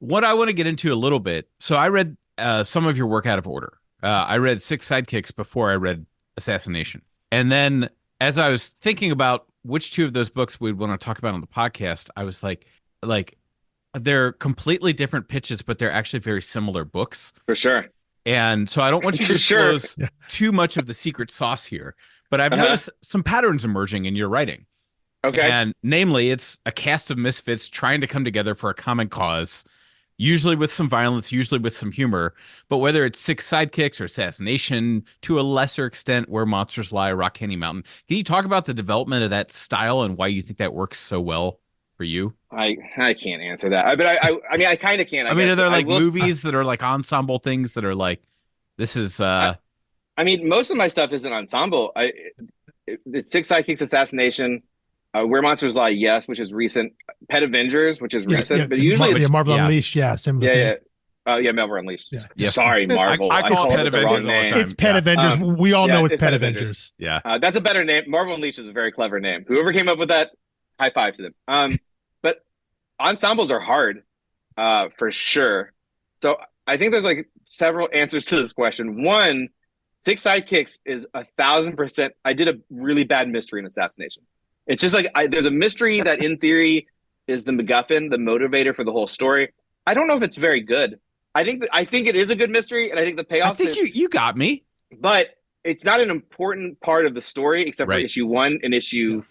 what I want to get into a little bit. So I read some of your work out of order. I read Six Sidekicks before I read Assassination. And then as I was thinking about which two of those books we'd want to talk about on the podcast, I was like they're completely different pitches, but they're actually very similar books. For sure. And so I don't want you to disclose too much of the secret sauce here, but I've noticed some patterns emerging in your writing. Okay. And namely, it's a cast of misfits trying to come together for a common cause, usually with some violence, usually with some humor. But whether it's Six Sidekicks or Assassination, to a lesser extent, Where Monsters Lie, Rock Candy Mountain, can you talk about the development of that style and why you think that works so well? for you? I can't answer that. But I mean I kind of can. I mean, guess. are there like movies that are like ensemble things that are like, this is I mean, most of my stuff isn't ensemble. It's Six Sidekicks Assassination, Where Monsters Lie, yes, which is recent. Pet Avengers, which is recent, but usually it's Marvel Unleashed, similar thing. Marvel Unleashed. Yeah. Yes. Sorry, Marvel. I call it Pet Avengers all the time. It's Pet Avengers. We all know it's Pet Avengers. Yeah. That's a better name. Marvel Unleashed is a very clever name. Whoever came up with that, high five to them. But ensembles are hard, for sure. So I think there's like several answers to this question. One, Six Sidekicks is 1,000%. I did a really bad mystery in Assassination. It's just like there's a mystery that in theory is the MacGuffin, the motivator for the whole story. I don't know if it's very good. I think it is a good mystery, and I think the payoff. I think you got me, but it's not an important part of the story except for issue 1 and issue.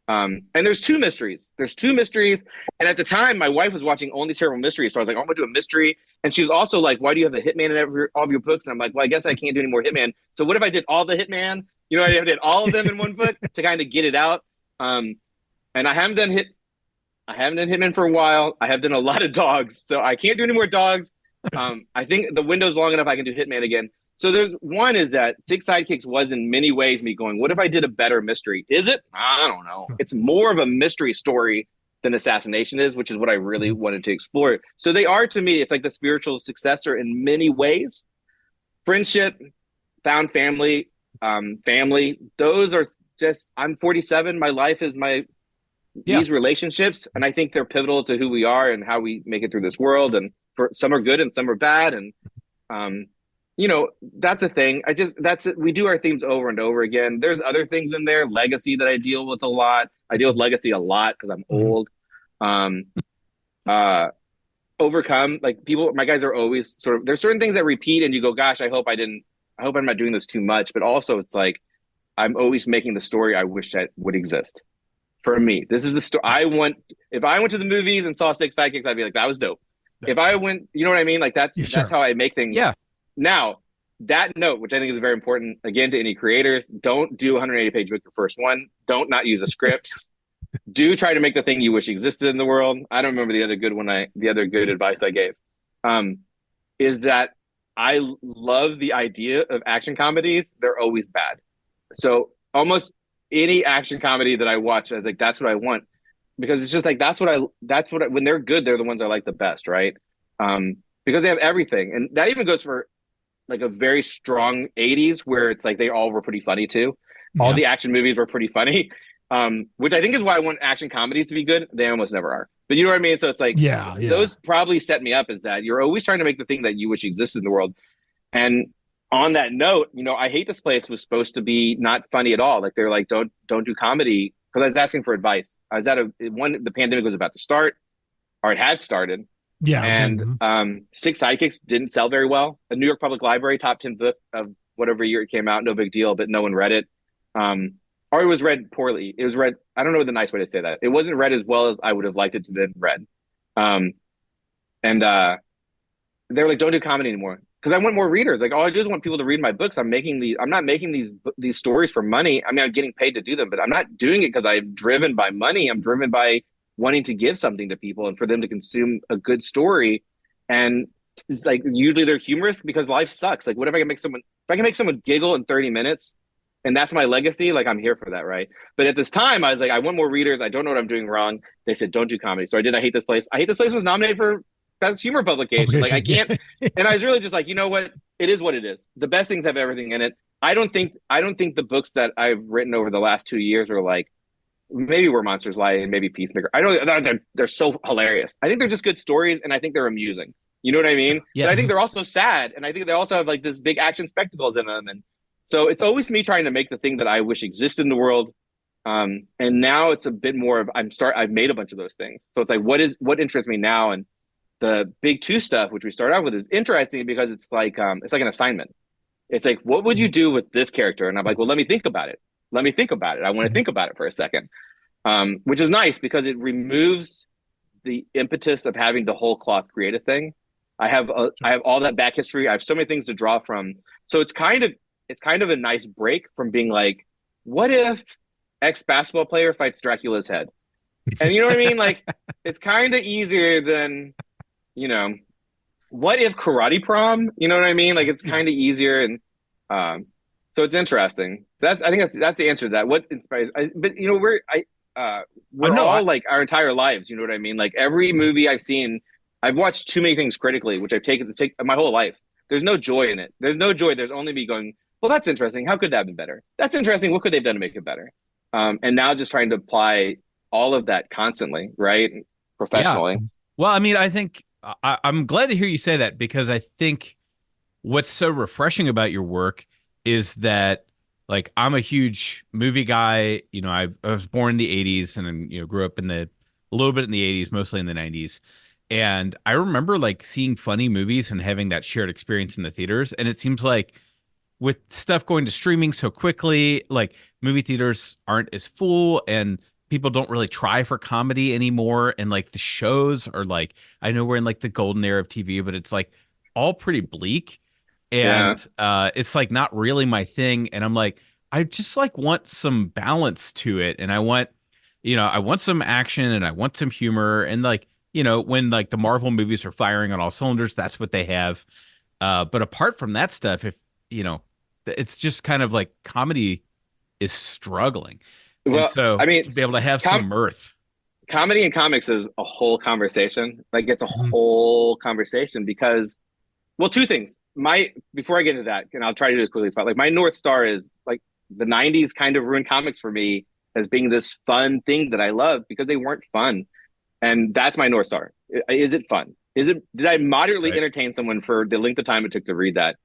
And there's two mysteries. And at the time, my wife was watching only terrible mysteries, so I was like, "I'm gonna do a mystery." And she was also like, "Why do you have a Hitman in all of your books?" And I'm like, "Well, I guess I can't do any more Hitman. So what if I did all the Hitman? You know, I did all of them in one book to kind of get it out." And I haven't done Hitman for a while. I have done a lot of dogs, so I can't do any more dogs. I think the window's long enough I can do Hitman again. So there's one is that Six Sidekicks was in many ways me going, what if I did a better mystery? Is it? I don't know. It's more of a mystery story than Assassination is, which is what I really wanted to explore. So they are, to me, it's like the spiritual successor in many ways. Friendship, found family, family, those are just, I'm 47. My life is these relationships. And I think they're pivotal to who we are and how we make it through this world. And for some are good and some are bad. And, that's a thing. We do our themes over and over again. There's other things in there, legacy that I deal with a lot. I deal with legacy a lot because I'm old. Overcome, like my guys are always sort of, there's certain things that repeat and you go, gosh, I hope I'm not doing this too much. But also it's like, I'm always making the story I wish that would exist. For me, this is the story if I went to the movies and saw Six Sidekicks, I'd be like, that was dope. If I went, you know what I mean? Like that's how I make things. Yeah. Now, that note, which I think is very important, again, to any creators, don't do a 180-page book your first one. Don't not use a script. Do try to make the thing you wish existed in the world. I don't remember the other good advice I gave. Is that I love the idea of action comedies. They're always bad. So almost any action comedy that I watch, I was like, that's what I want. Because it's just like, when they're good, they're the ones I like the best, right? Because they have everything. And that even goes for like a very strong 80s where it's like they all were pretty funny too. All the action movies were pretty funny, which I think is why I want action comedies to be good. They almost never are. But you know what I mean? So it's like, those probably set me up, is that you're always trying to make the thing that you wish existed in the world. And on that note, I Hate This Place was supposed to be not funny at all. Like they're like, don't do comedy. Because I was asking for advice. I was the pandemic was about to start, or it had started. Yeah. And Six Sidekicks didn't sell very well. The New York Public Library top 10 book of whatever year it came out, no big deal, but no one read it. Or it was read poorly. It was read, I don't know the nice way to say that. It wasn't read as well as I would have liked it to have been read. And they were like, don't do comedy anymore. Because I want more readers. Like all I do is want people to read my books. I'm not making these stories for money. I mean, I'm getting paid to do them, but I'm not doing it because I'm driven by money. I'm driven by wanting to give something to people and for them to consume a good story. And it's like, usually they're humorous because life sucks. Like, what if I can make someone giggle in 30 minutes and that's my legacy? Like, I'm here for that, right? But at this time, I was like, I want more readers. I don't know what I'm doing wrong. They said, don't do comedy. So I did I Hate This Place. I Hate This Place was nominated for Best Humor Publication. Like, I can't. And I was really just like, you know what? It is what it is. The best things have everything in it. I don't think the books that I've written over the last 2 years are like, maybe Where Monsters Lie and maybe Peacemaker. I don't. They're so hilarious. I think they're just good stories, and I think they're amusing. You know what I mean? Yes. But I think they're also sad, and I think they also have like this big action spectacles in them. And so it's always me trying to make the thing that I wish existed in the world. And now it's a bit more of I've made a bunch of those things. So it's like, what interests me now? And the big two stuff, which we start out with, is interesting because it's like an assignment. It's like, what would you do with this character? And I'm like, well, let me think about it. I want to think about it for a second, which is nice because it removes the impetus of having the whole cloth create a thing. I have all that back history. I have so many things to draw from. So it's kind of a nice break from being like, what if X basketball player fights Dracula's head? And you know what I mean? Like, it's kind of easier than, you know, what if karate prom? You know what I mean? Like, it's kind of easier. And so it's interesting. I think that's the answer to that. What inspires, but you know, we're all like our entire lives. You know what I mean? Like every movie I've seen, I've watched too many things critically, which I've taken to take my whole life. There's no joy in it. There's no joy. There's only me going, well, that's interesting. How could that have been better? That's interesting. What could they've done to make it better? And now just trying to apply all of that constantly, right? Professionally. Yeah. Well, I mean, I think I'm glad to hear you say that, because I think what's so refreshing about your work is that, like, I'm a huge movie guy. You know, I was born in the 80s and, you know, grew up a little bit in the 80s, mostly in the 90s. And I remember like seeing funny movies and having that shared experience in the theaters. And it seems like with stuff going to streaming so quickly, like movie theaters aren't as full and people don't really try for comedy anymore. And like the shows are like, I know we're in like the golden era of TV, but it's like all pretty bleak. And it's like not really my thing. And I'm like, I just like want some balance to it. And I want some action and I want some humor. And like, you know, when like the Marvel movies are firing on all cylinders, that's what they have. But apart from that stuff, if you know, it's just kind of like comedy is struggling. Well, and so I mean, to be able to have some mirth. Comedy and comics is a whole conversation. Like it's a whole conversation because, well, two things. Before I get into that, and I'll try to do this quickly as possible. Like my North Star is like the 90s kind of ruined comics for me as being this fun thing that I love because they weren't fun. And that's my North Star. Is it fun? Did I moderately entertain someone for the length of time it took to read that?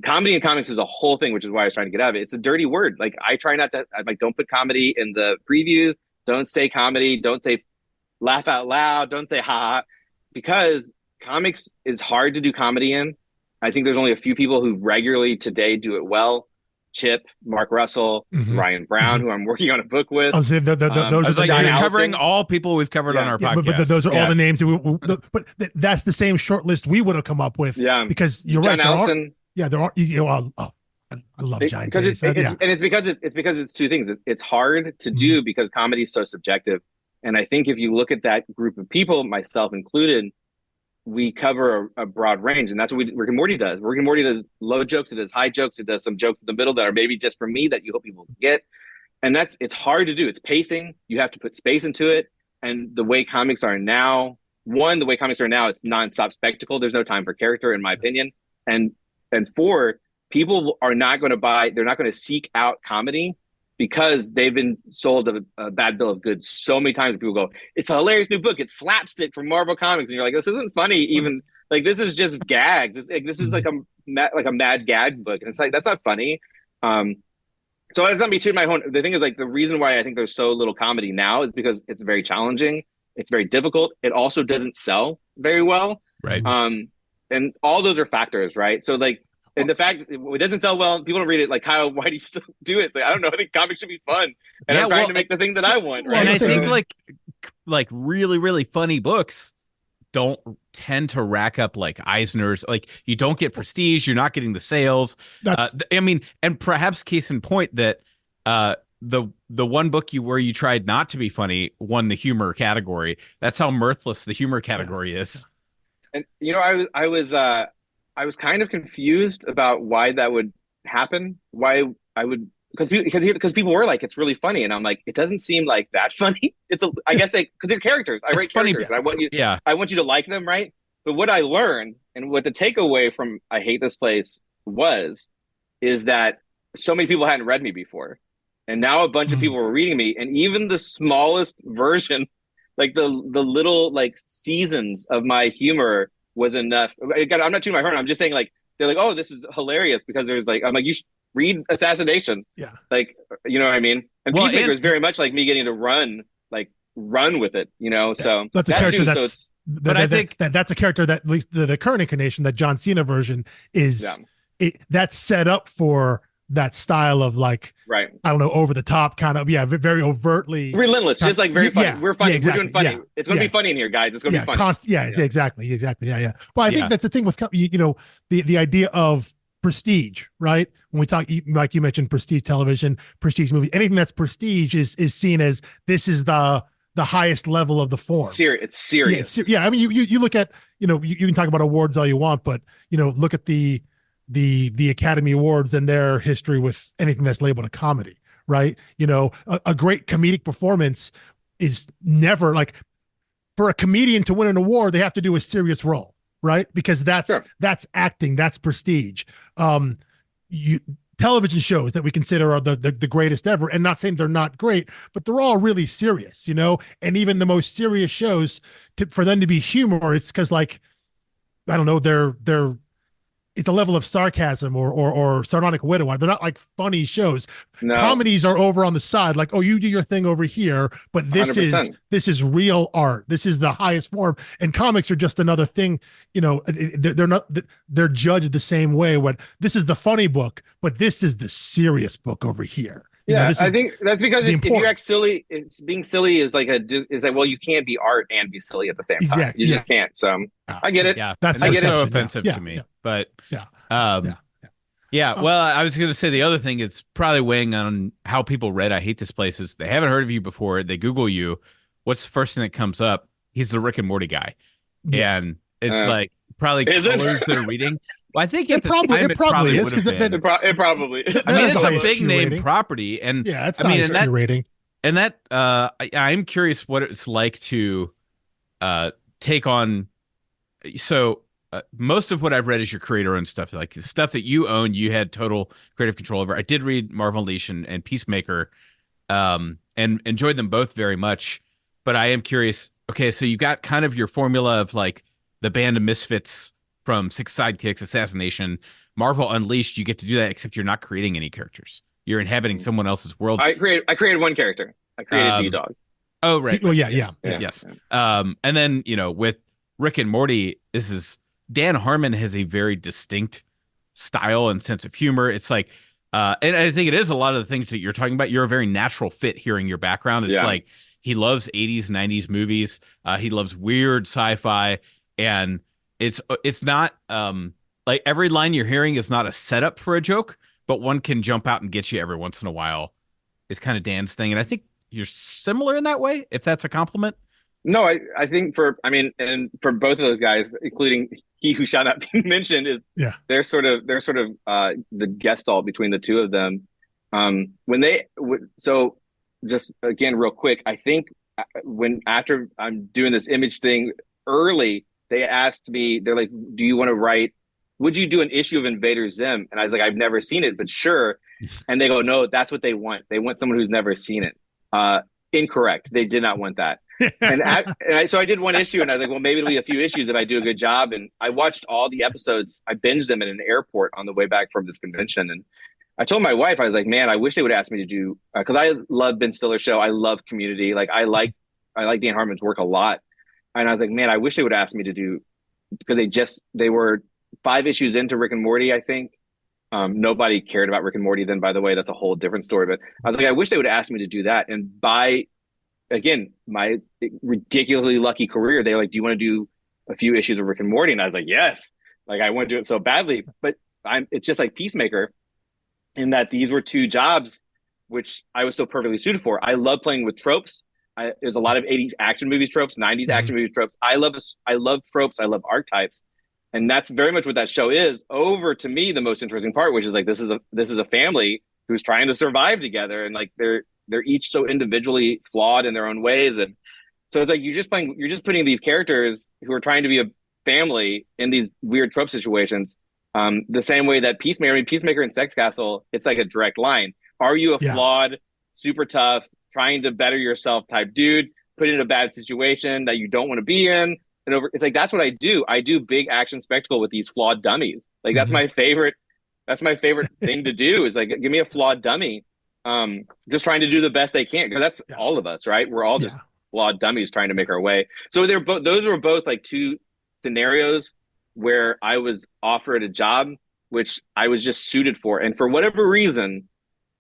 Comedy and comics is a whole thing, which is why I was trying to get out of it. It's a dirty word. Like I try not to, don't put comedy in the previews. Don't say comedy. Don't say laugh out loud. Don't say ha, because comics is hard to do comedy in. I think there's only a few people who regularly today do it well. Chip, Mark Russell, Ryan Brown, who I'm working on a book with. I was saying, those are like, John you're covering all people we've covered on our podcast. But those are all the names. But that's the same short list we would have come up with. Yeah, because you're John right. Allison. There are. I love Giant because Days. It's because it's two things. It's hard to do because comedy is so subjective, and I think if you look at that group of people, myself included, we cover a broad range, and that's what Rick and Morty does. Rick and Morty does low jokes, it does high jokes, it does some jokes in the middle that are maybe just for me that you hope people get, and it's hard to do. It's pacing. You have to put space into it, and the way comics are now, it's nonstop spectacle. There's no time for character, in my opinion, and four, people are not going to buy. They're not going to seek out comedy because they've been sold a bad bill of goods so many times. People go, it's a hilarious new book. It's slapstick from Marvel Comics. And you're like, this isn't funny. Even like, this is just gags. This is like a mad gag book. And it's like, that's not funny. So it's not me tooting my horn. The thing is, like, the reason why I think there's so little comedy now is because it's very challenging. It's very difficult. It also doesn't sell very well. Right. And all those are factors, right? So like, and the fact it doesn't sell well, people don't read it. Like, Kyle, why do you still do it? Like, I don't know. I think comics should be fun, and I'm trying to make the thing that I want. Right. And I think like really, really funny books don't tend to rack up like Eisner's. Like, you don't get prestige. You're not getting the sales. I mean, and perhaps case in point that the one book where you tried not to be funny won the humor category. That's how mirthless the humor category is. And you know, I was kind of confused about why that would happen. Why I would, because people were like, it's really funny, and I'm like, it doesn't seem like that funny. I guess because they're characters. I write characters. I want you to like them, right? But what I learned and what the takeaway from I Hate This Place is that so many people hadn't read me before, and now a bunch of people were reading me, and even the smallest version, like the little like seasons of my humor was enough. I'm not tooting my horn. I'm just saying, like, they're like, oh, this is hilarious because there's like, I'm like, you should read Assassination. Yeah. Like, you know what I mean? And Peacemaker is very much like me getting to run with it, you know? So that's a character I think that's a character that, at least the current incarnation, that John Cena version is, that's set up for that style of like, I don't know, over the top kind of, very overtly relentless, just like very funny. We're funny. Exactly. We're doing funny. It's going to be funny in here, guys. It's going to be funny. Exactly. Yeah. Well, I think that's the thing with, you know, the idea of prestige, right? When we talk, like you mentioned, prestige television, prestige movie, anything that's prestige is seen as, this is the the highest level of the form. It's serious. Yeah, I mean, you look at, you can talk about awards all you want, but look at the Academy Awards and their history with anything that's labeled a comedy, right? A great comedic performance is never like, for a comedian to win an award, they have to do a serious role, right? Because that's acting, that's prestige. Television shows that we consider are the greatest ever, and not saying they're not great, but they're all really serious, and even the most serious shows, for them to be humor, it's because, like, I don't know, they're it's a level of sarcasm or sardonic wit. They're not like funny shows. No. Comedies are over on the side, like, oh, you do your thing over here, but this 100%. This is real art. This is the highest form. And comics are just another thing. They're judged the same way. This is the funny book, but this is the serious book over here. I think that's because if you act silly, being silly is like well, you can't be art and be silly at the same time. Exactly. You just can't. So I get it. Yeah, that's so offensive to me. But well, I was going to say the other thing is probably weighing on how people read I Hate This Place is they haven't heard of you before. They Google you. What's the first thing that comes up? He's the Rick and Morty guy, and it's like probably colors that are reading. Well, I think it probably is because it probably is. I mean, it's a big name property, and it's not a rating. And that I'm curious what it's like to take on. So most of what I've read is your creator-owned stuff, like the stuff that you own. You had total creative control over. I did read Marvel Unleashed and Peacemaker, and enjoyed them both very much. But I am curious. Okay, so you got kind of your formula of like the band of misfits from Six Sidekicks, Assassination, Marvel Unleashed. You get to do that, except you're not creating any characters. You're inhabiting someone else's world. I created one character. I created D-Dog. Oh, right. Oh, yeah. Yes. And then, with Rick and Morty, Dan Harmon has a very distinct style and sense of humor. It's like, and I think it is a lot of the things that you're talking about. You're a very natural fit hearing your background. It's like he loves 80s, 90s movies. He loves weird sci-fi, and it's not like every line you're hearing is not a setup for a joke, but one can jump out and get you every once in a while. Is kind of Dan's thing, and I think you're similar in that way. If that's a compliment. No, I think and for both of those guys, including he who shall not be mentioned, they're sort of the gestalt between the two of them. So just again, real quick, I think after I'm doing this image thing early, they asked me, they're like, do you want to write, would you do an issue of Invader Zim? And I was like, I've never seen it, but sure. And they go, no, that's what they want. They want someone who's never seen it. Incorrect. They did not want that. So I did one issue, and I was like, well, maybe it'll be a few issues if I do a good job. And I watched all the episodes. I binged them in an airport on the way back from this convention. And I told my wife, I was like, man, I wish they would ask me to do, because I love Ben Stiller's show. I love Community. Like I like Dan Harmon's work a lot. And I was like, man, I wish they would ask me to do, because they were 5 issues into Rick and Morty, I think. Nobody cared about Rick and Morty then, by the way. That's a whole different story. But I was like, I wish they would ask me to do that. And again, my ridiculously lucky career, they were like, do you want to do a few issues of Rick and Morty? And I was like, yes. Like, I want to do it so badly. But it's just like Peacemaker, in that these were 2 jobs which I was so perfectly suited for. I love playing with tropes. There's a lot of 80s action movies tropes, 90s action movie tropes. I love tropes. I love archetypes. And that's very much what that show is. Over to me, the most interesting part, which is like, this is a family who's trying to survive together. And like, they're each so individually flawed in their own ways. And so it's like, you're just putting these characters who are trying to be a family in these weird trope situations. The same way that Peacemaker and Sex Castle, it's like a direct line. Are you a flawed, super tough, trying to better yourself type dude, put in a bad situation that you don't want to be in? And it's like, that's what I do. I do big action spectacle with these flawed dummies. Like, that's my favorite thing to do, is like, give me a flawed dummy. Just trying to do the best they can. Because that's all of us, right? We're all just flawed dummies trying to make our way. So those were both like 2 scenarios where I was offered a job, which I was just suited for. And for whatever reason,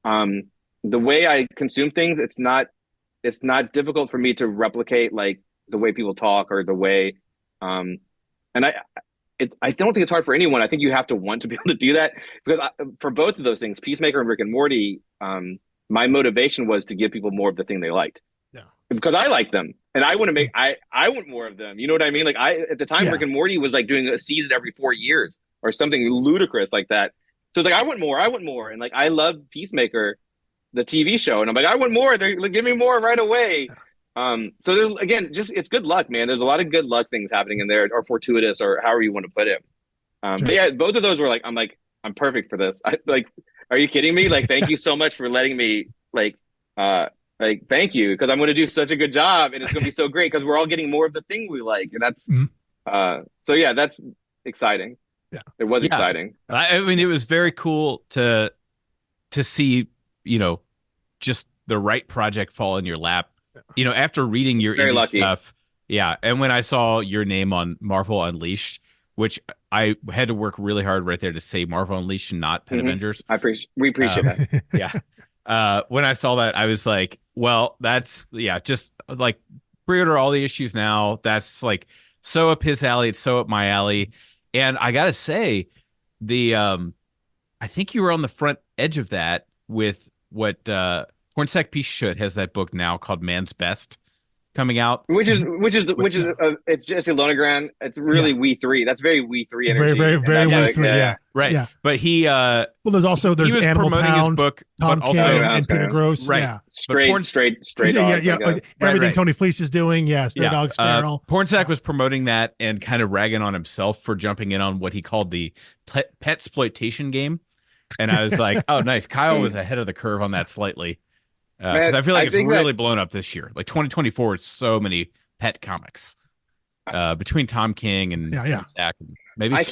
the way I consume things, it's not difficult for me to replicate like the way people talk or the way, and I don't think it's hard for anyone. I think you have to want to be able to do that, because for both of those things, Peacemaker and Rick and Morty, my motivation was to give people more of the thing they liked. because I like them and I want to make I want more of them. You know what I mean? Like at the time Rick and Morty was like doing a season every 4 years or something ludicrous like that. So it's like I want more, and like I love Peacemaker, the TV show, and I'm like I want more. They're like, give me more right away. So there's again just it's good luck, man. There's a lot of good luck things happening in there, or fortuitous, or however you want to put it. But yeah, both of those were like I'm perfect for this. Are you kidding me? Like, thank you so much for letting me thank you, because I'm going to do such a good job and it's going to be so great because we're all getting more of the thing we like. And that's, so yeah, that's exciting. Yeah. It was exciting. I mean, it was very cool to see, just the right project fall in your lap, after reading your very indie lucky stuff. Yeah. And when I saw your name on Marvel Unleashed, which I had to work really hard right there to say Marvel Unleashed and not Pet Avengers. We appreciate that. Yeah. When I saw that, I was like, well, that's, just like pre-order all the issues now. That's like so up his alley. It's so up my alley. And I got to say, I think you were on the front edge of that with what Pornsack Piece Should has that book now called Man's Best coming out, which is it's Jesse Lonergan. It's really We Three. That's very We Three energy. Very We Three. Yeah. Right. Yeah. But he there's promoting Animal Pound, his book, Tom but also King and Peter Gross. Right. Yeah. Straight dogs. Everything right. Tony Fleece is doing. Yeah. Stray Dogs Feral. Pornsack was promoting that and kind of ragging on himself for jumping in on what he called the pet exploitation game. And I was like, oh, nice. Kyle was ahead of the curve on that slightly. Because I feel like it's really blown up this year. Like 2024, it's so many pet comics between Tom King and Zach. And maybe I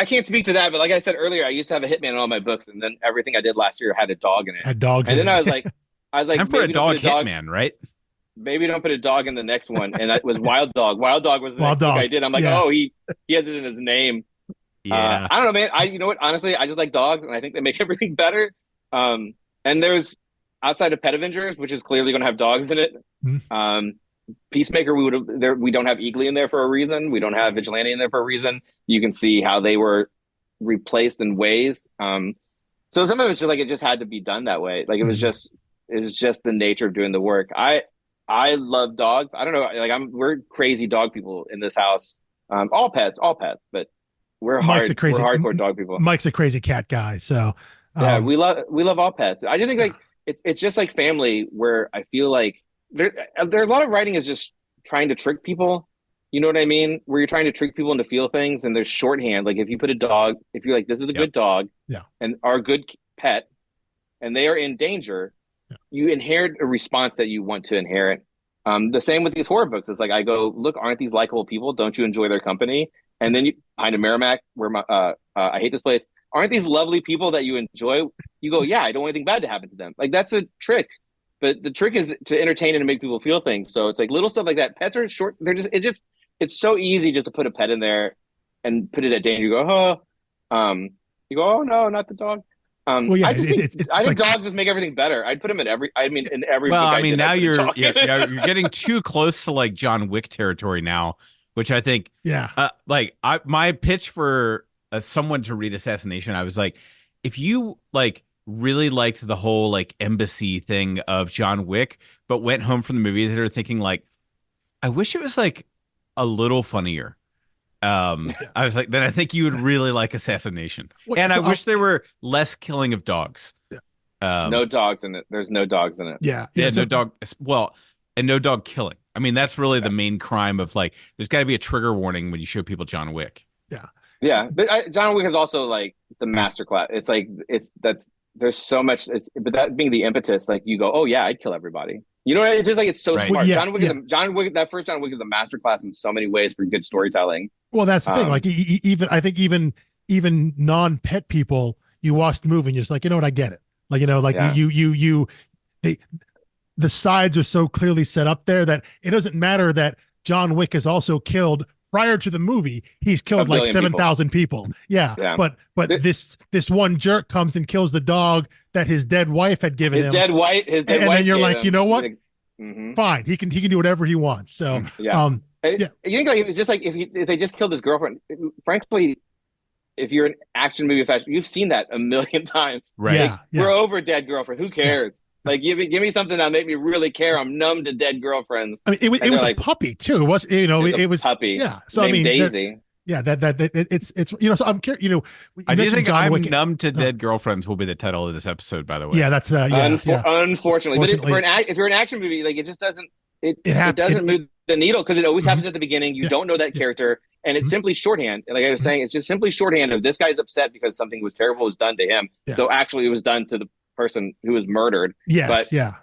can't speak to that, but like I said earlier, I used to have a Hitman in all my books, and then everything I did last year had a dog in it. Had dogs, and then I was like, time for a dog Hitman, right? Maybe don't put a dog in the next one, and that was Wild Dog. Wild Dog was the next book I did. I'm like, oh, he has it in his name. Yeah, I don't know, man. You know what? Honestly, I just like dogs, and I think they make everything better. And there's outside of Pet Avengers, which is clearly going to have dogs in it. Peacemaker, we don't have Eagly in there for a reason. We don't have Vigilante in there for a reason. You can see how they were replaced in ways. So some of it's just like it just had to be done that way. Like it was just the nature of doing the work. I love dogs. I don't know. Like we're crazy dog people in this house. All pets, but we're hardcore dog people. Mike's a crazy cat guy. So yeah, we love all pets. I just think like it's just like family, where I feel like there's a lot of writing is just trying to trick people. You know what I mean? Where you're trying to trick people into feel things, and there's shorthand. Like if you put a dog, if you're like, this is a good dog, and our good pet, and they are in danger, you inherit a response that you want to inherit. The same with these horror books. It's like I go, look, aren't these likable people? Don't you enjoy their company? And then you behind a Merrimack, where I hate this place. Aren't these lovely people that you enjoy? You go, yeah, I don't want anything bad to happen to them. Like that's a trick. But the trick is to entertain and to make people feel things. So it's like little stuff like that. Pets are short. It's so easy just to put a pet in there and put it at danger. You go, oh no, not the dog. I think dogs just make everything better. I'd put them in every. Well, I mean, now you're getting too close to like John Wick territory now, which I think. Yeah. My pitch for someone to read Assassination, I was like, if you like really liked the whole like embassy thing of John Wick, but went home from the movie theater thinking like, I wish it was like a little funnier. I was like, then I think you would really like Assassination. I wish there were less killing of dogs. No dogs in it. There's no dogs in it. Yeah. No dog. Well, and no dog killing. I mean, that's really the main crime of like, there's got to be a trigger warning when you show people John Wick. Yeah. Yeah. But John Wick is also like the masterclass. It's like, there's so much, but that being the impetus, like you go, oh yeah, I'd kill everybody. You know, it's just like, it's so smart. Well, John Wick, that first John Wick is a masterclass in so many ways for good storytelling. Well, that's the thing. Like even non-pet people, you watch the movie and you're just like, you know what, I get it. Like, you know, like the sides are so clearly set up there that it doesn't matter that John Wick has also killed prior to the movie. He's killed like 7,000 people. Yeah. But this one jerk comes and kills the dog that his dead wife had given him. His dead wife. And then you're like, you know what? Fine. He can do whatever he wants. So, You think like it's just like if they just killed his girlfriend, frankly, if you're an action movie fan, you've seen that a million times. Right. We're over dead girlfriend. Who cares? Like, give me something that'll make me really care. I'm numb to dead girlfriends. I mean, it was a puppy too. It was, it was puppy. Yeah. So named I mean, Daisy. Yeah, it's So I'm curious. I do think "I'm Numb to Dead Girlfriends" will be the title of this episode. By the way, yeah, that's unfortunately. But if you're an action movie, like, it just doesn't doesn't move the needle, because it always happens at the beginning. You don't know that character, and it's simply shorthand. Like I was saying, it's just simply shorthand of this guy's upset because something was terrible was done to him. Yeah. So actually, it was done to the person who was murdered. Yes, but,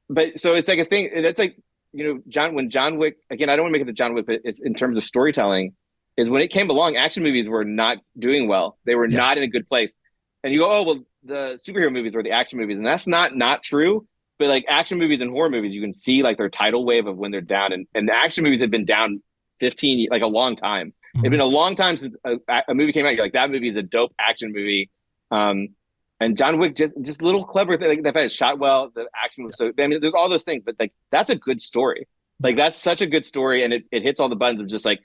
But so it's like a thing. That's like, when John Wick, again, I don't want to make it the John Wick, but it's in terms of storytelling. Is when it came along, action movies were not doing well. They were not in a good place. And you go, oh, well, the superhero movies were the action movies. And that's not true. But like action movies and horror movies, you can see like their tidal wave of when they're down. And the action movies have been down 15, like a long time. Mm-hmm. It's been a long time since a movie came out. You're like, that movie is a dope action movie. And John Wick, just little clever thing. Like, the fact it's shot well, the action was so, I mean, there's all those things, but like, that's a good story. Like, that's such a good story. And it hits all the buttons of just like,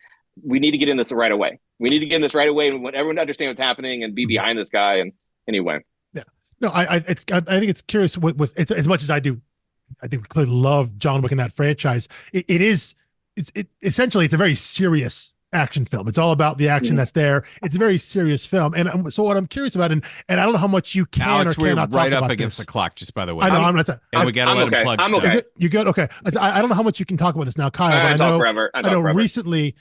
we need to get in this right away. We need to get in this right away, and want everyone to understand what's happening and be behind this guy. And anyway, yeah, no, I think it's curious with it's, as much as I do. I think we clearly love John Wick in that franchise. It's essentially, it's a very serious action film. It's all about the action that's there. It's a very serious film. And so what I'm curious about, and I don't know how much you can Alex, or cannot we're right talk up about against this. the clock, just by the way. I know, I'm not. And we got to let him plug stuff. okay. You good? Okay. I don't know how much you can talk about this now, Kyle. But I know recently,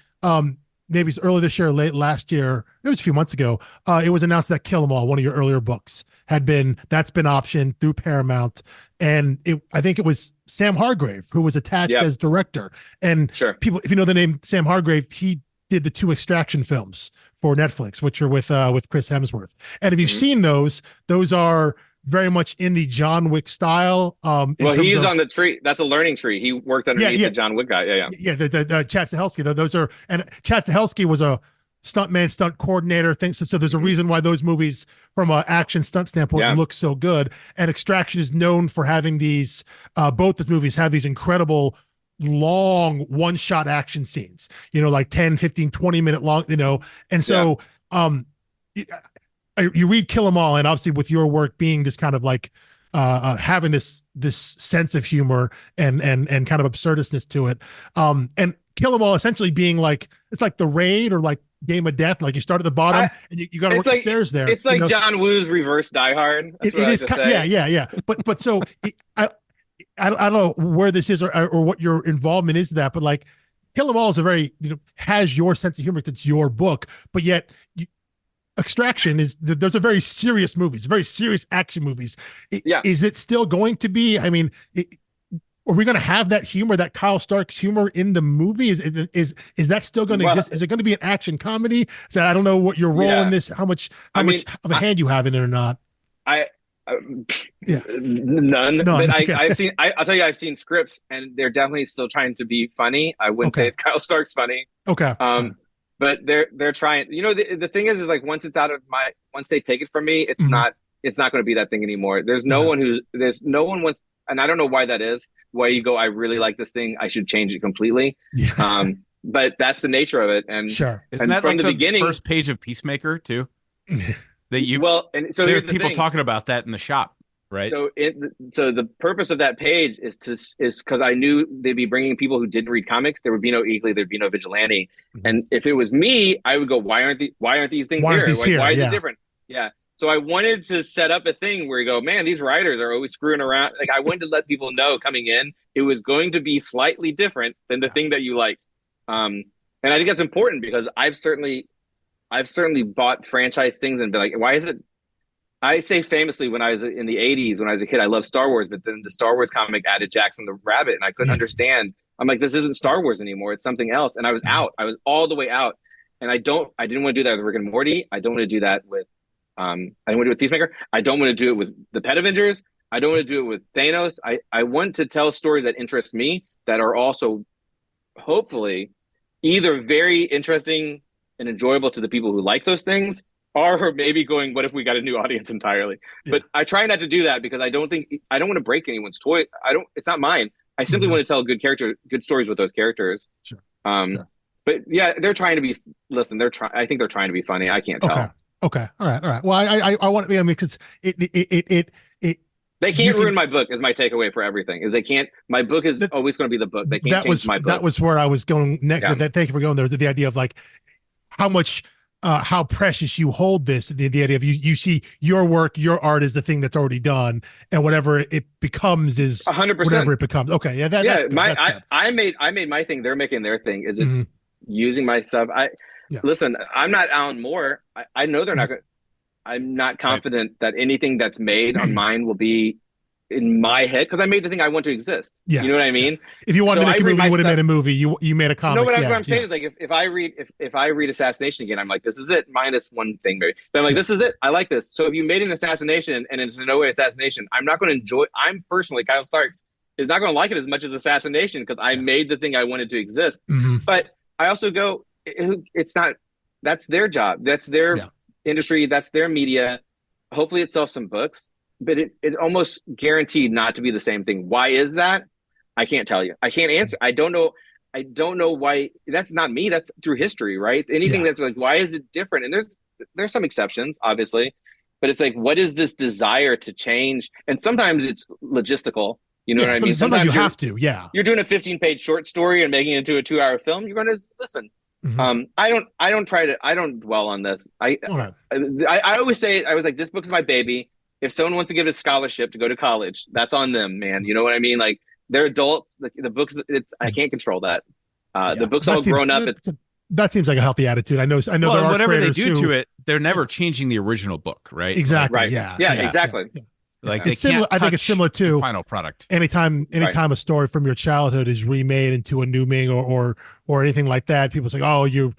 maybe it's early this year, late last year, it was a few months ago, it was announced that Kill 'Em All, one of your earlier books, that's been optioned through Paramount. And I think it was Sam Hargrave who was attached as director. And people, if you know the name Sam Hargrave, he did the 2 Extraction films for Netflix, which are with Chris Hemsworth. And if you've seen those are very much in the John Wick style. Well, he's on the tree. That's a learning tree. He worked underneath the John Wick guy. Yeah. The Chad Stahelski. Those are, and Chad Stahelski was a stunt coordinator thing. So there's a reason why those movies, from an action stunt standpoint, look so good. And Extraction is known for having these. Both those movies have these incredible long one-shot action scenes. Like 10, 15, 20-minute long. And so you read Kill 'Em All, and obviously with your work being just kind of like having this sense of humor and kind of absurdistness to it, and Kill 'Em All essentially being like, it's like The Raid or like Game of Death. Like, you start at the bottom and you got to work the stairs there. It's like John Woo's reverse Die Hard. It is yeah. But so I don't know where this is or what your involvement is to that, but like Kill 'Em All is a very has your sense of humor. It's your book, but yet Extraction those are very serious movies, very serious action movies. Is it still going to be? I mean, are we going to have that humor, that Kyle Stark's humor in the movie? Is that still going to exist? Is it going to be an action comedy? So I don't know what your role in this, how much of a hand you have in it or not. None. But okay. I'll tell you, I've seen scripts, and they're definitely still trying to be funny. I wouldn't say it's Kyle Stark's funny. Okay. But they're trying. The thing is like, once they take it from me, it's not going to be that thing anymore. There's no one wants, and I don't know why that is. Why you go, I really like this thing, I should change it completely. Yeah. But that's the nature of it. And sure, isn't that from like the beginning, first page of Peacemaker too? And so there's people talking about that in the shop, right? So the purpose of that page is because I knew they'd be bringing people who didn't read comics. There would be no Eagly, there'd be no Vigilante, and if it was me, I would go, why aren't these things here? Why is it different? Yeah. So I wanted to set up a thing where you go, man, these writers are always screwing around. Like, I wanted to let people know coming in, it was going to be slightly different than the thing that you liked. And I think that's important, because I've certainly bought franchise things and been like, why is it? I say famously, when I was in the 80s, when I was a kid, I loved Star Wars, but then the Star Wars comic added Jackson the Rabbit, and I couldn't understand. I'm like, this isn't Star Wars anymore. It's something else. And I was out. I was all the way out. And I didn't want to do that with Rick and Morty. I don't want to do that with I don't want to do it with Peacemaker. I don't want to do it with the Pet Avengers. I don't want to do it with Thanos. I want to tell stories that interest me, that are also hopefully either very interesting and enjoyable to the people who like those things, or maybe going, what if we got a new audience entirely? Yeah. But I try not to do that, because I don't want to break anyone's toy. It's not mine. I simply want to tell good stories with those characters. Sure. But yeah, they're trying to be. Listen, I think they're trying to be funny. I can't tell. Okay. All right. Well, I want to. I mean, because it. They can't ruin my book is my takeaway for everything. Is they can't. My book is always going to be the book. They can't change my book. That was where I was going next. Yeah. Thank you for going there. The idea of like how much, how precious you hold this. The idea of you see your work, your art is the thing that's already done, and whatever it becomes is 100%. Whatever it becomes. Okay, yeah, that's good. I made my thing. They're making their thing. Is it using my stuff? Listen. I'm not Alan Moore. I know they're not going. I'm not confident that anything that's made on mine will be in my head because I made the thing I want to exist. Yeah. You know what I mean? Yeah. If you wanted to make a movie, you would have made a movie. You made a comic. No, what I'm saying is like if I read Assassination again, I'm like, this is it, minus one thing maybe. But I'm like, this is it. I like this. So if you made an assassination and it's in no way assassination, I'm not going to enjoy. I'm personally, Kyle Starks is not going to like it as much as Assassination because I made the thing I wanted to exist. But I also go, it's not. That's their job. That's their industry. That's their media. Hopefully it sells some books, but it almost guaranteed not to be the same thing. Why is that? I can't tell you. I can't answer. I don't know why. That's not me. That's through history, right? Anything that's like, why is it different? And there's some exceptions, obviously, but it's like, what is this desire to change? And sometimes it's logistical. You know what I mean? Sometimes you have to. Yeah. You're doing a 15-page short story and making it into a 2-hour film. You're going to listen. I don't dwell on this. I always say, I was like, this book is my baby. If someone wants to give it a scholarship to go to college, that's on them, man. You know what I mean? Like they're adults. The books, I can't control that. The book's all grown up. That seems like a healthy attitude. I know. Well, there are whatever they do to it, they're never changing the original book, right? Exactly. Right. Yeah, exactly. Yeah. Like they can't I think it's similar to final product. Anytime a story from your childhood is remade into a new Ming or anything like that, people say, "Oh, you've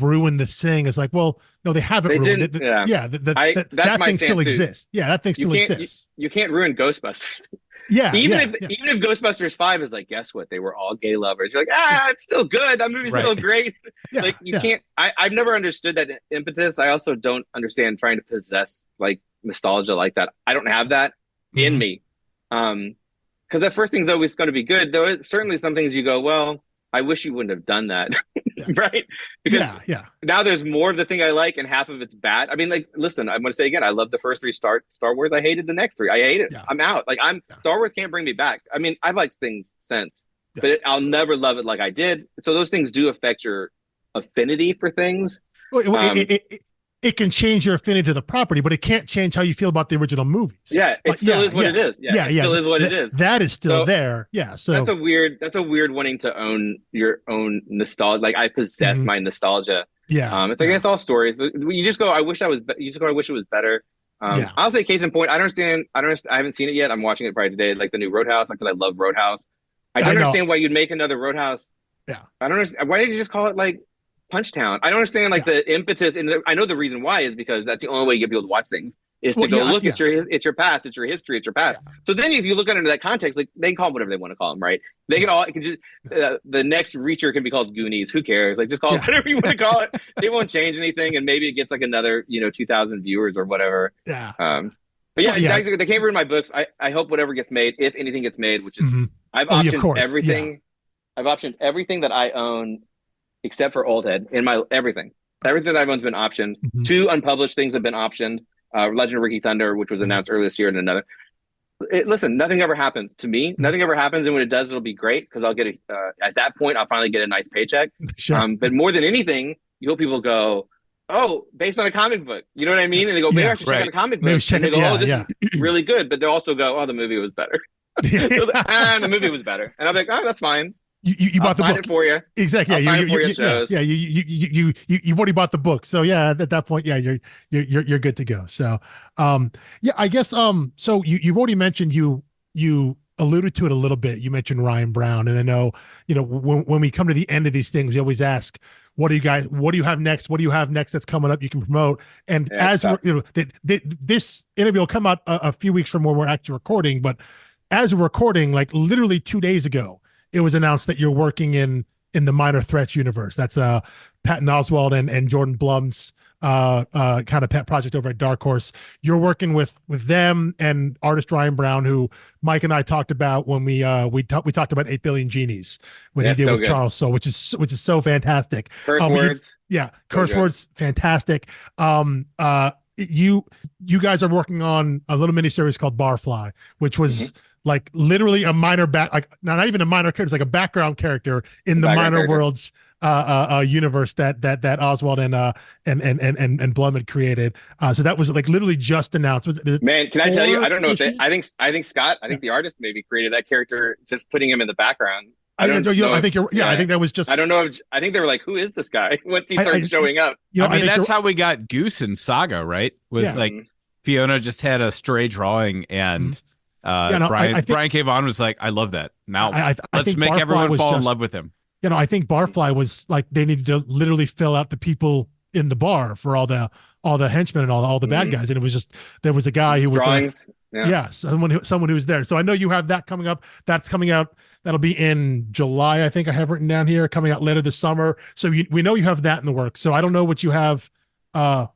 ruined the thing." It's like, well, no, they haven't ruined it. That thing still exists. Yeah, that thing still exists. You can't ruin Ghostbusters. Yeah, even if Ghostbusters 5 is like, guess what? They were all gay lovers. You're like, it's still good. That movie's still great. Like you can't. I've never understood that impetus. I also don't understand trying to possess like nostalgia like that. I don't have that in me, because that first thing's always going to be good. Though it's certainly some things you go, well, I wish you wouldn't have done that. Right? Because now there's more of the thing I like and half of it's bad. I mean, like, listen, I'm going to say again, I love the first 3 Star Wars. I hated the next 3. I hate it. I'm out. Like Star Wars can't bring me back. I mean, I've liked things since, but I'll never love it like I did. So those things do affect your affinity for things. It can change your affinity to the property, but it can't change how you feel about the original movies. Yeah, it still is what it is. Yeah, it still is what it is. That is still there. Yeah, so that's a weird wanting to own your own nostalgia. Like I possess my nostalgia. Yeah, it's like it's all stories. You just go, I wish I was. You just go, I wish it was better. I'll say, case in point, I don't understand. I haven't seen it yet. I'm watching it probably today, like the new Roadhouse, because I love Roadhouse. I don't understand why you'd make another Roadhouse. Yeah, I don't understand. Why did you just call it like Punchtown? I don't understand the impetus, and I know the reason why is because that's the only way you get people to watch things is to go look at your past, it's your history, it's your past. So then if you look at it in that context, like they can call them whatever they want to call them, right? They can it can just the next Reacher can be called Goonies. Who cares? Like just call it whatever you want to call it. It won't change anything, and maybe it gets like another 2,000 viewers or whatever. Yeah. But they can't ruin my books. I hope whatever gets made, if anything gets made, which is I've optioned everything. Yeah. I've optioned everything that I own, except for Old Head in my everything that I've owned's been optioned. 2 unpublished things have been optioned. Legend of Ricky Thunder, which was announced earlier this year, and another. Listen, nothing ever happens to me. Nothing ever happens, and when it does, it'll be great because I'll get at that point, I'll finally get a nice paycheck. Sure. But more than anything, you hope people go, "Oh, based on a comic book," you know what I mean? And they go, "Maybe I should check out a comic book." And they go, "Oh, this is really good," but they also go, "Oh, the movie was better." And the movie was better, and I'm like, "Oh, that's fine." You bought the book it for you. Exactly. You've already bought the book. So yeah, at that point, you're good to go. So I guess so you've already mentioned you alluded to it a little bit. You mentioned Ryan Brown, and I know, when we come to the end of these things, we always ask, what do you have next? What do you have next that's coming up you can promote? And as this interview will come out a few weeks from when we're actually recording, but as we're recording, like literally 2 days ago, it was announced that you're working in the Minor Threats universe. That's Patton Oswalt and Jordan Blum's kind of pet project over at Dark Horse. You're working with them and artist Ryan Brown, who Mike and I talked about when we talked about 8 Billion Genies when he did with Charles Soule, which is so fantastic. Curse words. Yeah, curse words, fantastic. you guys are working on a little miniseries called Barfly, which was like literally a minor like not even a minor character, it's like a background character in the Minor Worlds universe that Oswald and Blum had created. So that was like literally just announced. Man, can I tell you? I don't know if I think Scott, the artist, maybe created that character, just putting him in the background. I think that was just. I don't know. I think they were like, "Who is this guy?" Once he started showing up. I mean, that's how we got Goose in Saga, right? Was like Fiona just had a stray drawing, and Brian K. Vaughan was like, "I love that. Now let's make everyone fall in love with him." I think Barfly was like they needed to literally fill out the people in the bar for all the henchmen and all the bad guys, and it was just there was a guy who was drawings. Someone who was there. So I know you have that coming up. That's coming out. That'll be in July, I think I have written down here, coming out later this summer. So we know you have that in the works. So I don't know what you have. I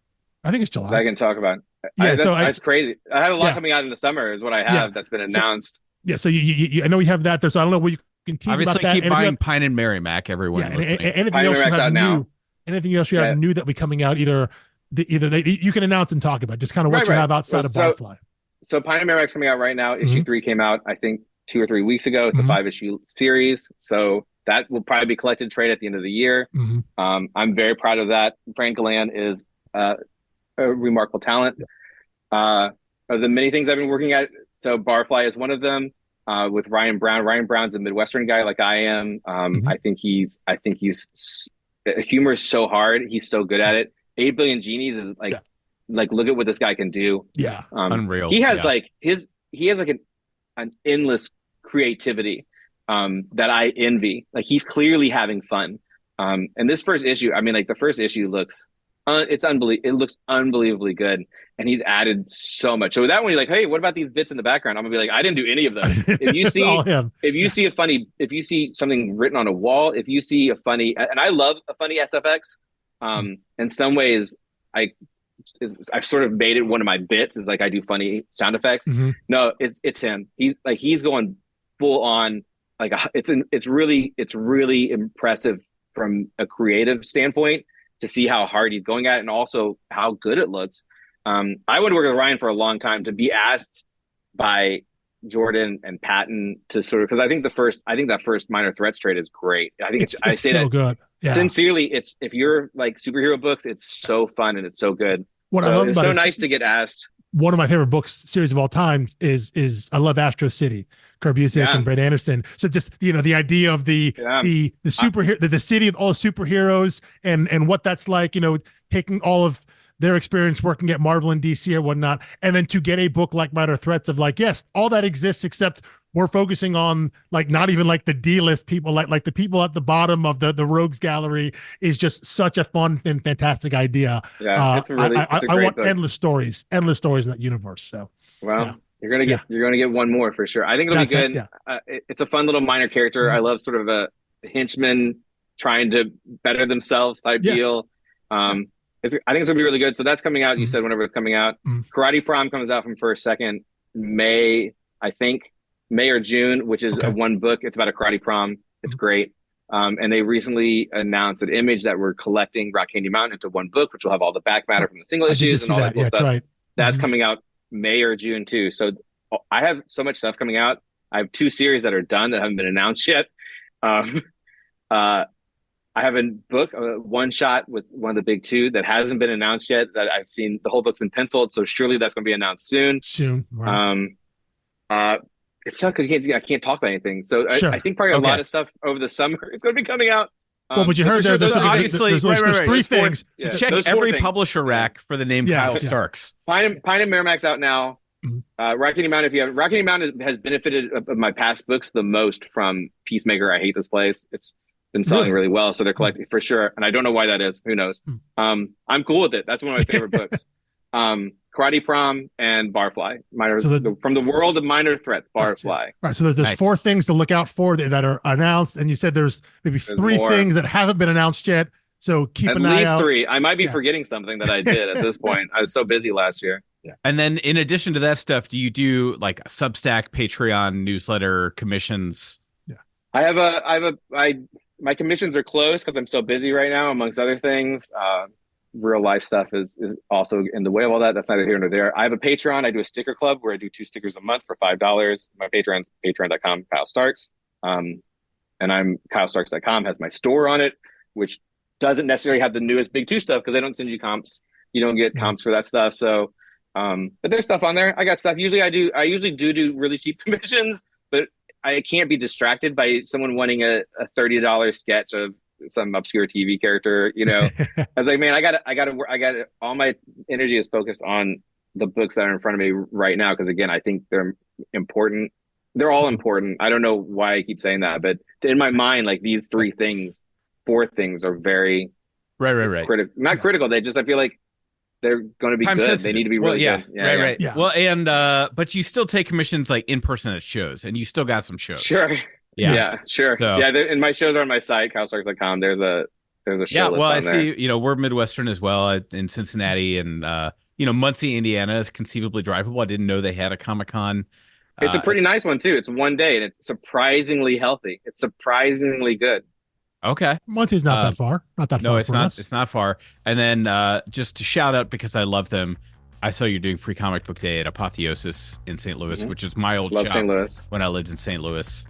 think it's July. I can talk about. Yeah, that's crazy. I have a lot coming out in the summer, is what I have that's been announced. So you I know you have that there. So I don't know what you can tease obviously about that. keep buying Pine and Merrimack, everyone. Anything else you have new? Anything else you have new that will be coming out? Either you can announce and talk about just kind of what you have outside of Barfly. So Pine and Merrimack's coming out right now. Issue 3 came out, I think, 2 or 3 weeks ago. It's a 5-issue series, so that will probably be collected trade at the end of the year. I'm very proud of that. Frank Gallan is a remarkable talent. Of the many things I've been working at, so Barfly is one of them. With Ryan Brown. Ryan Brown's a Midwestern guy like I am. I think he's humor is so hard. He's so good at it. 8 Billion Genies is like look at what this guy can do. Unreal. He has an endless creativity that I envy. Like he's clearly having fun. And this first issue, I mean, like the first issue looks it looks unbelievably good, and he's added so much. So with that one, you're like, hey, what about these bits in the background? I'm gonna be like, I didn't do any of them. If you see something written on a wall, if you see a funny, and I love a funny SFX. In some ways, I've sort of made it one of my bits is like I do funny sound effects. No, it's him. He's going full on. Like it's really impressive from a creative standpoint to see how hard he's going at it and also how good it looks. I would work with Ryan for a long time to be asked by Jordan and Patton to sort of, because I think that first Minor Threats trade is great. I think it's so good. Yeah. Sincerely, it's if you're like superhero books, it's so fun and it's so good. It's so nice to get asked. One of my favorite books series of all time is I love Astro City, Kurt Busiek and Brett Anderson. So just the idea of the superhero, the city of all the superheroes and what that's like, taking all of their experience working at Marvel and DC or whatnot, and then to get a book like Minor Threats of like, yes, all that exists except we're focusing on like not even like the D-list people, like the people at the bottom of the rogues gallery is just such a fun and fantastic idea. It's really I want book. endless stories in that universe. So you're gonna get one more for sure. I think it'll be good. It's a fun little minor character. I love sort of a henchman trying to better themselves type deal. I think it's gonna be really good. So that's coming out. You said whenever it's coming out. Karate Prom comes out from 2nd May, I think. May or June, which is one book. It's about a karate prom. It's great. And they recently announced an Image that we're collecting Rock Candy Mountain into one book, which will have all the back matter from the single issues and all that cool stuff. Right. That's coming out May or June too. So I have so much stuff coming out. I have 2 series that are done that haven't been announced yet. I have a book, one shot with one of the big 2 that hasn't been announced yet that I've seen. The whole book's been penciled, so surely that's going to be announced soon. Right. It's tough because I can't talk about anything. So I think probably a lot of stuff over the summer is going to be coming out. But you heard there's 3 things. Check every publisher rack for the name Kyle Starks. Pine and Merrimack's out now. Rock Candy Mountain, Rock Candy Mountain has benefited of my past books the most from Peacemaker. I Hate This Place. It's been selling really well, so they're collecting for sure. And I don't know why that is. Who knows? I'm cool with it. That's one of my favorite books. Karate Prom and Barfly, from the world of Minor Threats, Barfly. Right. So there's 4 things to look out for that are announced, and you said there's maybe 3 things that haven't been announced yet. So keep an eye out. At least 3. I might be forgetting something that I did at this point. I was so busy last year. Yeah. And then in addition to that stuff, do you do like a Substack, Patreon, newsletter, commissions? Yeah. My commissions are closed because I'm so busy right now, amongst other things. real life stuff is also in the way of all that. That's neither here nor there. I have a Patreon. I do a sticker club where I do 2 stickers a month for $5. My Patreon's patreon.com, Kyle Starks. And I'm KyleStarks.com has my store on it, which doesn't necessarily have the newest Big 2 stuff because they don't send you comps. You don't get comps for that stuff. So, but there's stuff on there. I got stuff. I usually do really cheap commissions, but I can't be distracted by someone wanting a $30 sketch of some obscure TV character. I was like, man, I got all my energy is focused on the books that are in front of me right now. Cause again, I think they're important. They're all important. I don't know why I keep saying that, but in my mind, like these 4 things are very right. Not critical. I feel like they're going to be good. Sensitive. They need to be really good. Right. Yeah. Well, and but you still take commissions like in person at shows, and you still got some shows. Sure. Yeah. Sure. So, and my shows are on my site, KyleStarks.com. There's a show list well, I there. See. We're Midwestern as well in Cincinnati, and Muncie, Indiana is conceivably drivable. I didn't know they had a Comic-Con. It's a pretty nice one too. It's one day, and it's surprisingly healthy. It's surprisingly good. Okay. Muncie's not that far. Not that far. No, it's not. It's not far. And then just to shout out, because I love them, I saw you're doing Free Comic Book Day at Apotheosis in St. Louis, which is my old shop St. Louis. When I lived in St. Louis.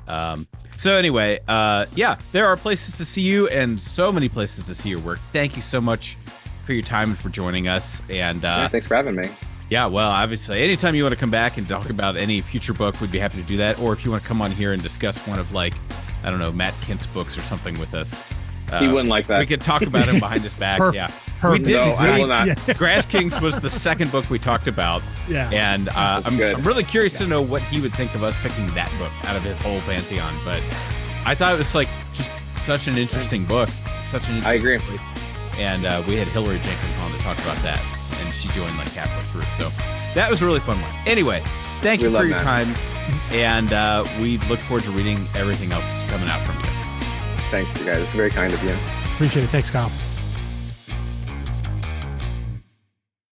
So anyway, there are places to see you and so many places to see your work. Thank you so much for your time and for joining us. And thanks for having me. Yeah, well, obviously, anytime you want to come back and talk about any future book, we'd be happy to do that. Or if you want to come on here and discuss one of I don't know, Matt Kent's books or something with us. He wouldn't like that. We could talk about him behind his back. We did. No, I will not. Grass Kings was the second book we talked about. Yeah. And I'm really curious to know what he would think of us picking that book out of his whole pantheon. But I thought it was just such an interesting book. I agree. Place. And we had Hillary Jenkins on to talk about that. And she joined halfway through. So that was a really fun one. Anyway, thank you for your time. And we look forward to reading everything else coming out from you. Thanks, you guys. It's very kind of you. Appreciate it. Thanks, Kyle.